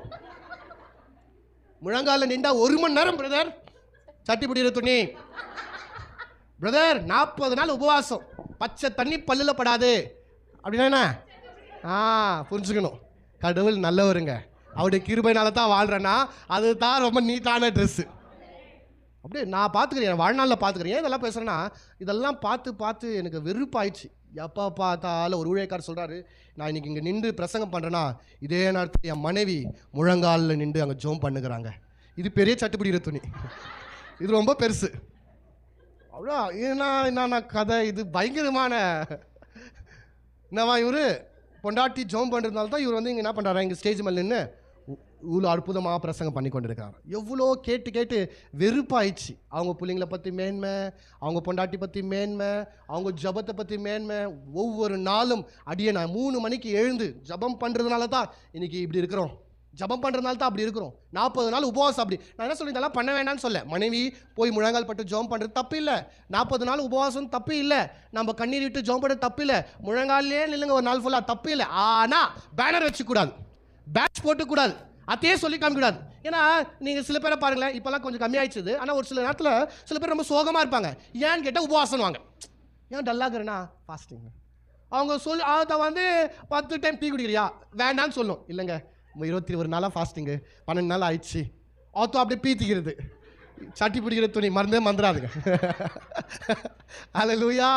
முழங்காலில் நின்றா 1 மணி நேரம் பிரதர் சட்டி பிடிக்கிற துணி பிரதர், 40 நாள் உபவாசம், பச்சை தண்ணி பல்லில் படாது அப்படின்னா புரிஞ்சுக்கணும். கடவுள் நல்லவருங்க, அவருடைய கிருபையினால தான் வாழ்கிறேன்னா அது தான் ரொம்ப நீட்டான ட்ரெஸ்ஸு. அப்படியே நான் பார்த்துக்கிறேன், வாழ்நாளில் பார்த்துக்கிறேன். ஏன் இதெல்லாம் பேசுகிறேன்னா, இதெல்லாம் பார்த்து எனக்கு வெறுப்பாயிடுச்சு. எப்போ பார்த்தாலும் ஒரு ஊழியக்காரர் சொல்கிறாரு, நான் இன்றைக்கி இங்கே நின்று பிரசங்கம் பண்ணுறேன்னா இதே நேரத்தில் என் மனைவி முழங்காலில் நின்று அங்கே ஜோம் பண்ணுகிறாங்க. இது பெரிய சட்டுப்பிடிக்கிற துணி, இது ரொம்ப பெருசு. அவ்வளோ என்னன்னா கதை, இது பயங்கரமான. என்னவா இவர் பொண்டாட்டி ஜோம் பண்ணுறதுனால தான் இவர் வந்து இங்கே என்ன பண்ணுறாரு, இங்கே ஸ்டேஜ் மேலே நின்று இவ்வளோ அற்புதமாக பிரசங்கம் பண்ணி கொண்டிருக்காங்க. எவ்வளோ கேட்டு வெறுப்பாயிடுச்சு. அவங்க பிள்ளைங்களை பற்றி மேன்மை, அவங்க பொண்டாட்டி பற்றி மேன்மை, அவங்க ஜபத்தை பற்றி மேன்மை. ஒவ்வொரு நாளும் அடியே நான் 3 மணிக்கு எழுந்து ஜபம் பண்ணுறதுனால தான் இன்றைக்கி இப்படி இருக்கிறோம், ஜபம் பண்ணுறதுனால தான் அப்படி இருக்கிறோம். 40 நாள் உபவாசம். அப்படி நான் என்ன சொல்லி இதெல்லாம் பண்ண வேண்டாம்னு சொல்ல, மனைவி போய் முழங்கால் பட்டு ஜபம் பண்ணுறது தப்பு இல்லை, 40 நாள் உபவாசம் தப்பு இல்லை, நம்ம கண்ணீர் விட்டு ஜபம் பண்ணுறது தப்பு இல்லை, முழங்காலே நில்லுங்க ஒரு நாள் ஃபுல்லாக தப்பு இல்லை. ஆனால் பேனர் வச்சுக்கூடாது, பேட்ச் போட்டுக்கூடாது, அதையே சொல்லி காமிக்கூடாது. ஏன்னா நீங்கள் சில பேரை பாருங்களேன், இப்போல்லாம் கொஞ்சம் கம்மியாயிடுச்சு. ஆனால் ஒரு சில நேரத்தில் சில பேர் ரொம்ப சோகமாக இருப்பாங்க. ஏன்னு கேட்டால் உபவாசம் வாங்க. ஏன் டல்லாகிறேன்னா ஃபாஸ்டிங். அவங்க அதை வந்து 10 டைம் டீ குடிக்கிறியா வேண்டான்னு சொல்லும். இல்லைங்க 21 நாளாக ஃபாஸ்டிங்கு, 12 நாள் ஆயிடுச்சு. ஆத்தோ அப்படியே பீத்திக்கிறது, சட்டி பிடிக்கிற துணி மறந்தே மறந்துடாதுங்க. அல்லேலூயா.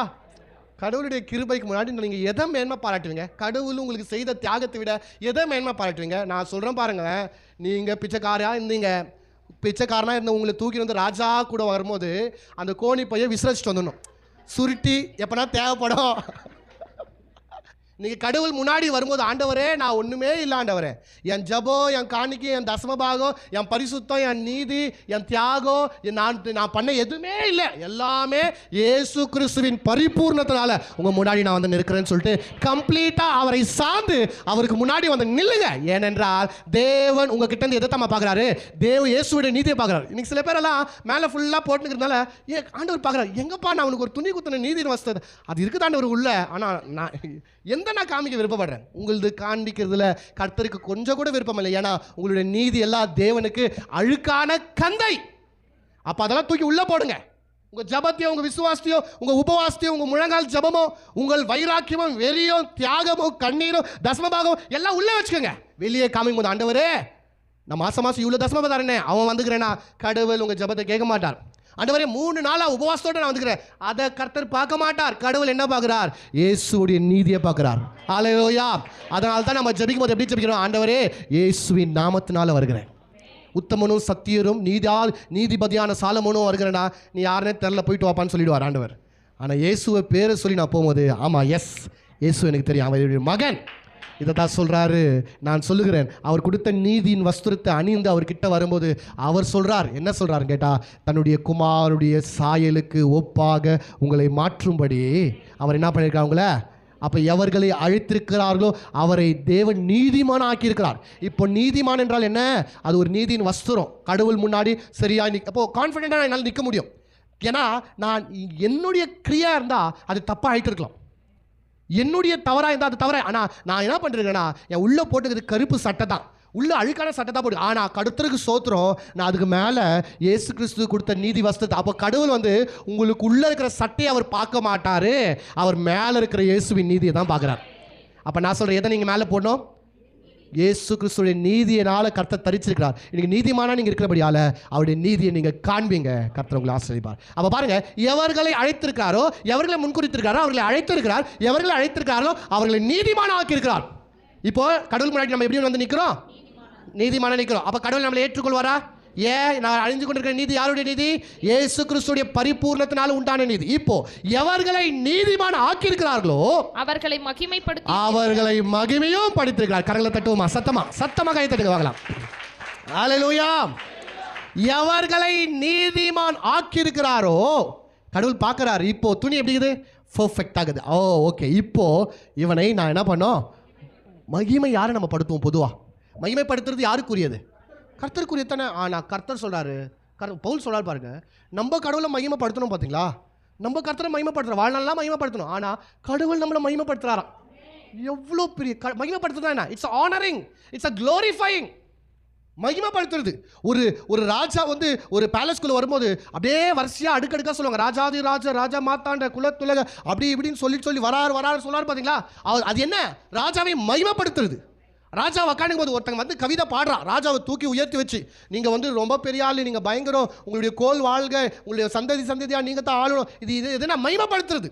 கடவுளுடைய கிருபைக்கு முன்னாடி நீங்கள் எதை மேன்மை பாராட்டுவீங்க? கடவுள் உங்களுக்கு செய்த தியாகத்தை விட எதை மேன்மை பாராட்டுவீங்க? நான் சொல்கிறேன் பாருங்கள், நீங்கள் பிச்சைக்காராக இருந்தீங்க, பிச்சைக்காரனாக இருந்த உங்களை தூக்கி வந்து ராஜா கூட வரும்போது அந்த கோணி பையை விசிரிச்சிட்டு வந்துடணும், சுருட்டி எப்போனா தேவைப்படும். நீங்கள் கடவுள் முன்னாடி வரும்போது, ஆண்டவரே நான் ஒன்றுமே இல்லை ஆண்டவரே, என் ஜபம், என் காணிக்கை, என் தசமபாகம், என் பரிசுத்தம், என் நீதி, என் தியாகம், நான் பண்ண எதுவுமே இல்லை, எல்லாமே இயேசு கிறிஸ்துவின் பரிபூர்ணத்தினால உங்கள் முன்னாடி நான் வந்து நிற்கிறேன்னு சொல்லிட்டு கம்ப்ளீட்டாக அவரை சார்ந்து அவருக்கு முன்னாடி வந்து நில்லுங்க. ஏனென்றால் தேவன் உங்ககிட்ட இருந்து எதை தான் பார்க்குறாரு? இயேசுடைய நீதியை பார்க்குறாரு. இன்னைக்கு சில பேரெல்லாம் மேலே ஃபுல்லாக போட்டுக்கிறதுனால ஆண்டவர் பார்க்குறாரு, எங்கப்பா நான் உனக்கு ஒரு துணி குத்தின நீதினு வசதி அது இருக்குது ஆண்டவர் உள்ள. ஆனால் நான் காமிக்க விருப்பப்படுறேன், உங்களது காண்பிக்கிறதுல கர்த்தருக்கு கொஞ்சம் கூட விருப்பம் இல்லை. ஏன்னா உங்களுடைய நீதி எல்லாம் தேவனுக்கு அழுக்கான கந்தை. அப்போ அதெல்லாம் தூக்கி உள்ளே போடுங்க. உங்கள் ஜபத்தையோ, உங்கள் விசுவாசத்தையோ, உங்கள் உபவாசத்தையோ, உங்கள் முழங்கால் ஜபமோ, உங்கள் வைராக்கியமோ, வெறியோ, தியாகமோ, கண்ணீரோ, தசமபாகமோ எல்லாம் உள்ளே வச்சுக்கோங்க. வெளியே காமிக்கும் போது, ஆண்டவரே நான் மாதம் இவ்வளோ தசமபா தரேனே, அவன் வந்துக்கிறேன்னா கடவுள் உங்கள் ஜபத்தை கேட்க மாட்டார். ஆண்டவரே 3 நாளாக உபவாசத்தோடு நான் வந்துக்கிறேன், அதை கர்த்தர் பார்க்க மாட்டார். கடவுள் என்ன பார்க்குறார்? இயேசுடைய நீதியை பார்க்குறார். அல்லேலூயா. அதனால தான் நம்ம ஜெபிக்கும் போது எப்படி ஜெபிக்கிறோம்? ஆண்டவரே இயேசுவின் நாமத்தினால வருகிறேன், உத்தமனும் சத்தியரும் நீதிபதியான சாலமோனும் வருகிறேன்னா நீ யாருன்னே தெரில, போயிட்டு வாப்பான்னு சொல்லிடுவார் ஆண்டவர். ஆனால் இயேசுவை பேரை சொல்லி நான் போகும்போது, ஆமாம் எஸ் இயேசு எனக்கு தெரியும், அவருடைய மகன். இதை தான் சொல்கிறாரு, நான் சொல்லுகிறேன். அவர் கொடுத்த நீதியின் வஸ்திரத்தை அணிந்து அவர்கிட்ட வரும்போது அவர் சொல்கிறார், என்ன சொல்கிறாருன்னு கேட்டால், தன்னுடைய குமாரனுடைய சாயலுக்கு ஒப்பாக உங்களை மாற்றும்படி அவர் என்ன பண்ணியிருக்கார் உங்களை. அப்போ எவர்களை அழைத்திருக்கிறார்களோ அவரை தேவன் நீதிமான் ஆக்கியிருக்கிறார். இப்போ நீதிமான் என்றால் என்ன? அது ஒரு நீதியின் வஸ்திரம். கடவுள் முன்னாடி சரியாக அப்போ கான்ஃபிடென்ட்டாக என்னால் நிற்க முடியும். ஏன்னா நான் என்னுடைய கிரியா இருந்தால் அது தப்பாக ஆகிட்டு இருக்கலாம், என்னுடைய தவறாக இருந்தால் அது தவற. ஆனால் நான் என்ன பண்ணுறேன்னா, என் உள்ளே போட்டுக்கிறது கருப்பு சட்டை தான், உள்ளே அழுக்கான சட்டை தான் போட்டு. ஆனால் கடுத்தருக்கு சோத்திரம், நான் அதுக்கு மேலே இயேசு கிறிஸ்து கொடுத்த நீதி வஸ்திரத்தை. அப்போ கடவுள் வந்து உங்களுக்கு உள்ளே இருக்கிற சட்டையை அவர் பார்க்க மாட்டார், அவர் மேலே இருக்கிற இயேசுவின் நீதியை தான் பார்க்குறார். அப்போ நான் சொல்கிறேன், எதை நீங்கள் மேலே போடணும்? இயேசு கிறிஸ்துடைய நீதியினால் கர்த்தர் தரிச்சிருக்கிறார். இன்றைக்கி நீதிமானா நீங்கள் இருக்கிறபடியால் அவருடைய நீதியை நீங்கள் காண்பீங்க, கர்த்தர் உங்களை ஆசீர்வதிப்பார். அப்போ பாருங்கள், எவர்களை அழைத்திருக்காரோ, எவர்களை முன்குறித்திருக்காரோ அவர்களை அழைத்திருக்கிறார், எவர்களை அழைத்திருக்காரோ அவர்களை நீதிமானா ஆக்கியிருக்கிறார். இப்போ கடவுள் முன்னாடி நம்ம எப்படி வந்து நிற்கிறோம்? நீதிமானா நிற்கிறோம். அப்போ கடவுள் நம்மளை ஏற்றுக்கொள்வாரா? நான் அழிஞ்சு கொண்டிருக்கிற நீதி யாருடைய நீதி? இயேசு கிறிஸ்துடைய பரிபூர்ணத்தினால உண்டான நீதி. இப்போ எவர்களை நீதிமான் ஆக்கியிருக்கிறார்களோ அவர்களை மகிமையும் படுத்திருக்கிறார். கரங்களை தட்டுவோமா? சத்தமா கை தட்டுங்க வாங்கலாம். அல்லேலூயா. எவர்களை நீதிமான் ஆக்கியிருக்கிறாரோ கடவுள் பார்க்கிறார். இப்போ துணி எப்படி இருக்குது? பர்ஃபெக்ட் ஆகுது. ஓகே. இப்போ இவனை நான் என்ன பண்ணோம்? மகிமை யாரை நம்ம படுத்துவோம்? பொதுவாக மகிமைப்படுத்துறது யாருக்குரியது? கர்த்தருக்குரிய தானே. ஆனால் கர்த்தர் சொல்கிறாரு, பவுல் சொல்கிறார் பாருங்க, நம்ம கடவுளை மகிமைப்படுத்தணும். பார்த்தீங்களா, நம்ம கர்த்தரை மகிமைப்படுத்துகிறோம், வாழ்நாளெலாம் மகிமைப்படுத்தணும். ஆனால் கடவுள் நம்மளை மகிமைப்படுத்துகிறாராம். எவ்வளோ பெரிய மகிமைப்படுத்துறதா என்ன? It's honouring, it's a glorifying. மகிமைப்படுத்துறது. ஒரு ராஜா வந்து ஒரு பேலஸ்குள்ளே வரும்போது அப்படியே வரிசையாக அடுக்கடுக்காக சொல்லுவாங்க, ராஜாதி ராஜா, ராஜா மாத்தாண்ட குலத்துலக அப்படி இப்படின்னு சொல்லி வராரு சொல்லார். பார்த்தீங்களா, அது என்ன? ராஜாவை மகிமைப்படுத்துறது. ராஜா உக்காந்துக்கும் போது ஒருத்தங்க வந்து கவிதை பாடுறா, ராஜாவை தூக்கி உயர்த்தி வச்சு, நீங்கள் வந்து ரொம்ப பெரிய ஆள், நீங்கள் பயங்கரம், உங்களுடைய கோல் வாழ்க, உங்களுடைய சந்ததியாக நீங்கள் தான் ஆளணும். இது எதுனா மகிமைப்படுத்துறது,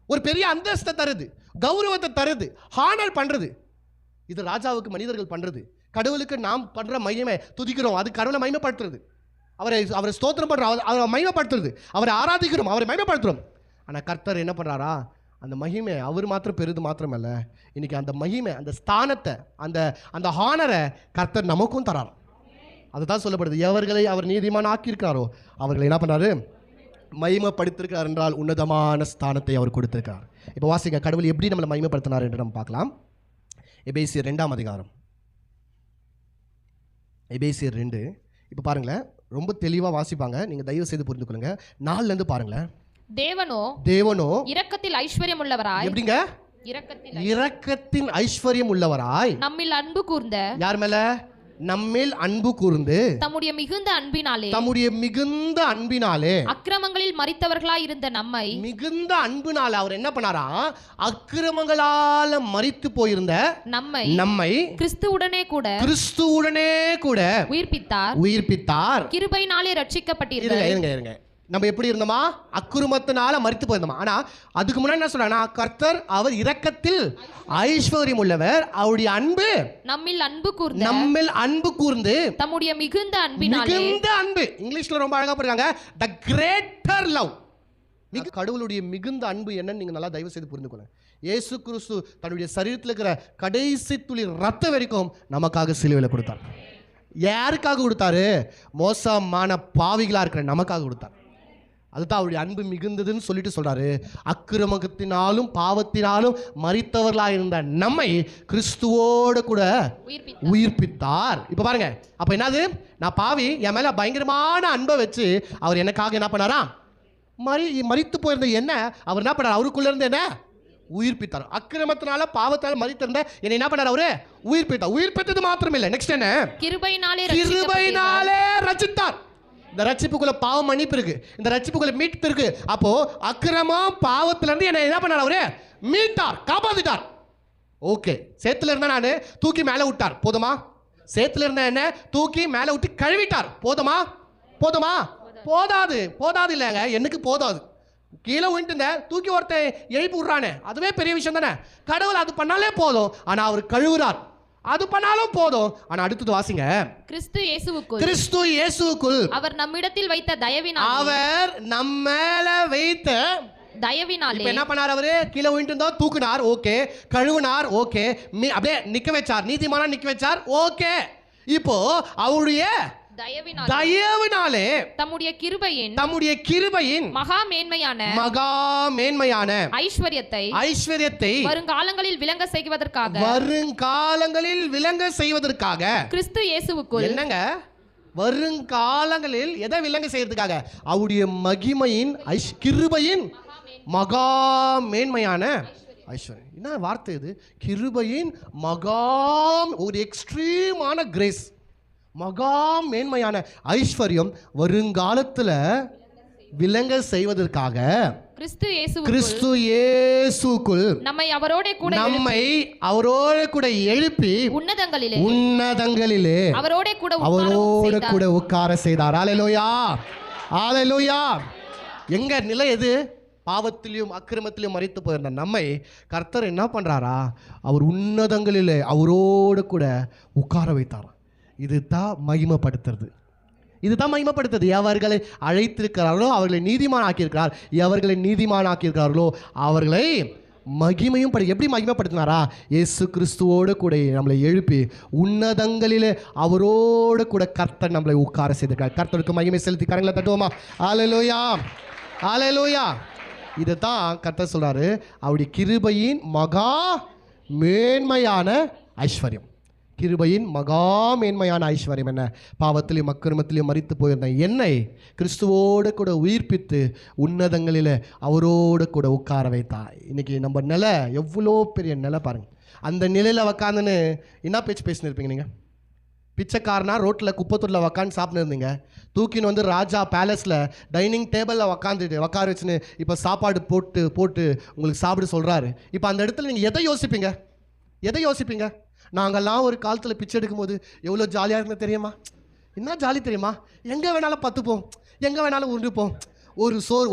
ஒரு பெரிய அந்தஸ்தை தருது, கௌரவத்தை தருது, ஹானர் பண்ணுறது. இது ராஜாவுக்கு மனிதர்கள் பண்ணுறது. கடவுளுக்கு நாம் பண்ணுற மகிமை துதிக்கிறோம், அது கடவுளை மகிமைப்படுத்துறது. அவரை ஸ்தோத்திரம் பண்ணுறோம், அவரை மகிமைப்படுத்துறது. அவரை ஆராதிக்கிறோம், அவரை மகிமைப்படுத்துகிறோம். ஆனால் கர்த்தர் என்ன பண்ணுறாரா? அந்த மகிமை அவர் மாத்திரம் பெரிது மாத்திரமல்ல, இன்றைக்கி அந்த மகிமை, அந்த ஸ்தானத்தை, அந்த ஹானரை கர்த்தர் நமக்கும் தரார். அதுதான் சொல்லப்படுது, எவர்களை அவர் நீதிமான் ஆக்கியிருக்காரோ அவர்களை என்ன பண்ணுறாரு? மகிமைப்படுத்திருக்கிறார் என்றால் உன்னதமான ஸ்தானத்தை அவர் கொடுத்திருக்கார். இப்போ வாசிங்க, கடவுள் எப்படி நம்மளை மகிமைப்படுத்தினார் என்று நம்ம பார்க்கலாம். எபேசியர் 2ஆம் அதிகாரம், எபேசியர் 2. இப்போ பாருங்களேன், ரொம்ப தெளிவாக வாசிப்பாங்க, நீங்கள் தயவு செய்து புரிந்து கொள்ளுங்க. 4லேருந்து பாருங்களேன். தேவனோ இரக்கத்தில் ஐஸ்வர்யம் உள்ளவராய். எப்படிங்க? இரக்கத்தின் ஐஸ்வர்யம் உள்ளவராய் நம்மில் அன்பு கூர்ந்த. யார் மேல? நம்மேல் அன்பு கூர்ந்து தம்முடைய மிகுந்த அன்பினாலே அக்கிரமங்களில் மரித்தவர்களாய் இருந்த நம்மை மிகுந்த அன்பினால அவர் என்ன பண்ணாரா, அக்கிரமங்களால மரித்து போயிருந்த நம்மை கிறிஸ்துவுடனே கூட உயிர்ப்பித்தார். கிருபையினாலே ரட்சிக்கப்பட்டீர்கள். நம்ம எப்படி இருந்தோமா, அக்கிரமத்தினால மரித்து போயிருந்தோமா. ஆனா அதுக்கு முன்னாடி என்ன சொல்றாங்க, கர்த்தர் அவர் இரக்கத்தில் ஐஸ்வர்யம் உள்ளவர், அவருடைய அன்பு நம்மில் அன்பு கூர்ந்து தம்முடைய மிகுந்த அன்பு. இங்கிலீஷ்ல ரொம்ப அழகா போடுறாங்க, தி கிரேட்டர் லவ். கடவுளுடைய மிகுந்த அன்பு என்னன்னு நீங்க நல்லா தயவு செய்து புரிந்து கொள்ளுங்க. இயேசு கிறிஸ்து தன்னுடைய சரீரத்தில் இருக்கிற கடைசி துளி ரத்தம் வரைக்கும் நமக்காக சிலுவையில் கொடுத்தார். யாருக்காக கொடுத்தாரு? மோசமான பாவிகளா இருக்கிற நமக்காக கொடுத்தார். அதுதான் அவருடைய அன்பு மிகுந்ததுன்னு சொல்லிட்டு சொல்றாரு. அக்கிரமத்தினாலும் பாவத்தினாலும் மரித்தவர்களாக இருந்த நம்மை கிறிஸ்துவோடு கூட உயிர்ப்பித்தார். இப்ப பாருங்க, அப்ப என்னது, நான் பாவி, என் மேல பயங்கரமான அன்பை வச்சு அவர் எனக்காக என்ன பண்ணாரா, மரித்து போயிருந்த என்ன அவர் என்ன பண்ணார், அவருக்குள்ள இருந்து என்ன உயிர்ப்பித்தார். அக்கிரமத்தினால பாவத்தால மரித்திருந்த என்னை என்ன பண்ணார், அவரு உயிர்ப்பித்தார். உயிர்ப்பித்தது மாத்திரம் இல்லை, நெக்ஸ்ட் என்ன, கிருபையினாலே ரட்சித்தார். இந்த ரட்சிப்புக்குள்ள பாவம் மன்னிப்பு இருக்கு, இந்த ரட்சிப்புக்குள்ள மீட்பு இருக்கு. அப்போ அக்கிரமம் பாவத்துல இருந்து என்ன என்ன பண்ணார், அவரு மீட்டார், காப்பாத்திட்டார். ஓகே, சேத்துல இருந்தா நானு தூக்கி மேல விட்டார், போதுமா? சேத்துல இருந்தா என்ன தூக்கி மேல விட்டு கழுவிட்டார், போதுமா? போதாது இல்லைங்க, எனக்கு போதாது. கீழே விட்டுங்க, தூக்கி ஒருத்தன் எழுப்பி விடுறானே, அதுவே பெரிய விஷயம் தானே. கடவுள் அது பண்ணாலே போதும், ஆனா அவர் கழுவுறார், அது பண்ணாலும் போதும். ஆனா அடுத்தது வாசிங்க, கிறிஸ்து இயேசுவுக்குள் அவர் நம்மிடத்தில் வைத்த தயவினாலே, அவர் நம்ம மேல வைத்த தயவினாலே என்ன பண்ணார், அவரு கீழே விட்டு இருந்தா தூக்குனார், ஓகே, கழுவுனார், ஓகே, அப்படியே நிக்க வச்சார், நீதிமானா நிக்க வச்சார், ஓகே. இப்போ அவருடைய தயவினாலே தம்முடைய கிருபையின் மகா மேன்மையான ஐஸ்வரியத்தை வருங்காலங்களில் விளங்க செய்வதற்காக கிறிஸ்து இயேசுவுக்குள் என்னங்க, வருங்காலங்களில் எதை விளங்க செய்யறதுக்காக, அவருடைய மகிமையின் கிருபையின் மகா மேன்மையான ஐஸ்வர்யம். என்ன வார்த்தை இது, கிருபையின் ஒரு எக்ஸ்ட்ரீமான கிரேஸ், மகா மேன்மையான ஐஸ்வர்யம் வருங்காலத்துல விளங்க செய்வதற்காக கிறிஸ்து இயேசுக்குள் நம்மை அவரோட கூட எழுப்பி உன்னதங்களிலே அவரோட கூட உட்கார செய்தார். அல்லேலூயா. எங்க நிலை எது, பாவத்திலையும் அக்கிரமத்திலையும் மரித்து போயிருந்த நம்மை கர்த்தர் என்ன பண்றாரா, அவர் உன்னதங்களிலே அவரோடு கூட உட்கார வைத்தார். இதுதான் மகிமைப்படுத்துறது. எவர்களை அழைத்திருக்கிறார்களோ அவர்களை நீதிமான் ஆக்கியிருக்கிறார், எவர்களை நீதிமான் ஆக்கியிருக்கிறார்களோ அவர்களை மகிமையும் எப்படி மகிமைப்படுத்தினாரா, இயேசு கிறிஸ்துவோடு கூட நம்மளை எழுப்பி உன்னதங்களிலே அவரோடு கூட கர்த்தர் நம்மளை உட்கார செய்திருக்கிறார். கர்த்தருக்கு மகிமை செலுத்தி கரங்களை தட்டுவோமா? அல்லேலூயா. இதுதான் கர்த்தர் சொல்றாரு, அவருடைய கிருபையின் மகா மேன்மையான ஐஸ்வர்யம். கிருபையின் மகா மேன்மையான ஐஸ்வர்யம் என்ன, பாவத்திலையும் அக்கிரமத்திலையும் மரித்து போயிருந்த என்னை கிறிஸ்துவோடு கூட உயிர்ப்பித்து உன்னதங்களில் அவரோடு கூட உட்கார வைத்தார். இன்னைக்கு நம்ம நிலை எவ்வளோ பெரிய நிலை பாருங்க. அந்த நிலையில் உக்காந்துன்னு என்ன பேசின்னு இருப்பீங்க நீங்கள்? பிச்சைக்காரனா ரோட்டில் குப்பத்தூரில் உக்காந்து சாப்பிட்டு இருந்தீங்க, தூக்கின்னு வந்து ராஜா பேலஸில் டைனிங் டேபிளில் உட்கார வச்சுன்னு இப்போ சாப்பாடு போட்டு உங்களுக்கு சாப்பிட சொல்கிறாரு. இப்போ அந்த இடத்துல நீங்கள் எதை யோசிப்பீங்க? நாங்கள்லாம் ஒரு காலத்தில் பிச்சை எடுக்கும்போது எவ்வளோ ஜாலியாக இருந்தது தெரியுமா? என்ன ஜாலி தெரியுமா? எங்கே வேணாலும் பத்துப்போம், எங்கே வேணாலும் உருண்டுப்போம்.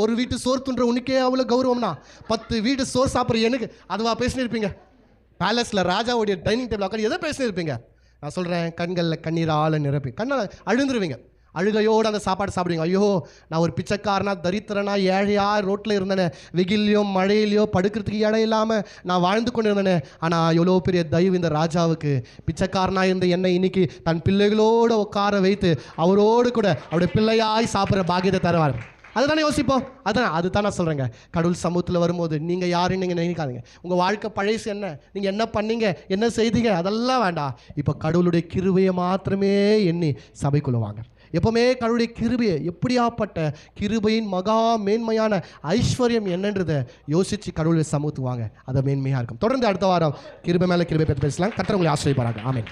ஒரு வீட்டு சோறு துன்ற உனக்கே அவ்வளோ கௌரவம்னா 10 வீட்டு சோறு சாப்பிட்ற எனக்கு அதுவா பேசினு இருப்பீங்க? பேலஸில் ராஜாவுடைய டைனிங் டேபிள் உட்காந்து எதை பேசினு இருப்பீங்க? நான் சொல்கிறேன், கண்களில் கண்ணீரால் நிரப்பி கண்ணால் அழுந்துருவீங்க, அழுகையோடு அந்த சாப்பாடு சாப்பிடுவீங்க. ஐயோ, நான் ஒரு பிச்சைக்காரனா, தரித்திரனா, ஏழையா ரோட்டில் இருந்தேனே, வெயிலையோ மழையிலையோ படுக்கிறதுக்கு இடம் இல்லாமல் நான் வாழ்ந்து கொண்டு இருந்தேனே. ஆனால் எவ்வளோ பெரிய தயவு இந்த ராஜாவுக்கு, பிச்சைக்காரனாக இருந்த என்னை இன்னைக்கு தன் பிள்ளைகளோடு உட்கார வைத்து அவரோடு கூட அவருடைய பிள்ளையாய் சாப்பிட்ற பாக்கியத்தை தருவார். அதுதானே யோசிப்போம். அதுதான் நான் சொல்கிறேங்க. கடவுள் சமூகத்தில் வரும்போது நீங்கள் யாருன்னு நீங்கள் நினைக்காதீங்க. உங்கள் வாழ்க்கை பழைசு என்ன, நீங்கள் என்ன பண்ணீங்க, என்ன செய்தீங்க, அதெல்லாம் வேண்டாம். இப்போ கடவுளுடைய கிருபையை மாத்திரமே எண்ணி சபைக்குள்ள வாங்க. எப்போவுமே கடவுளுடைய கிருபையை, எப்படியாப்பட்ட கிருபையின் மகா மேன்மையான ஐஸ்வர்யம் என்னன்றதை யோசித்து கடவுளுடைய சமூகத்துக்கு வாங்க. அதை மேன்மையாக இருக்கும். தொடர்ந்து அடுத்த வாரம் கிருபை மேலே கிருபை பற்றி பேசலாம். கர்த்தர் உங்களை ஆசீர்வதிப்பாராக. ஆமென்.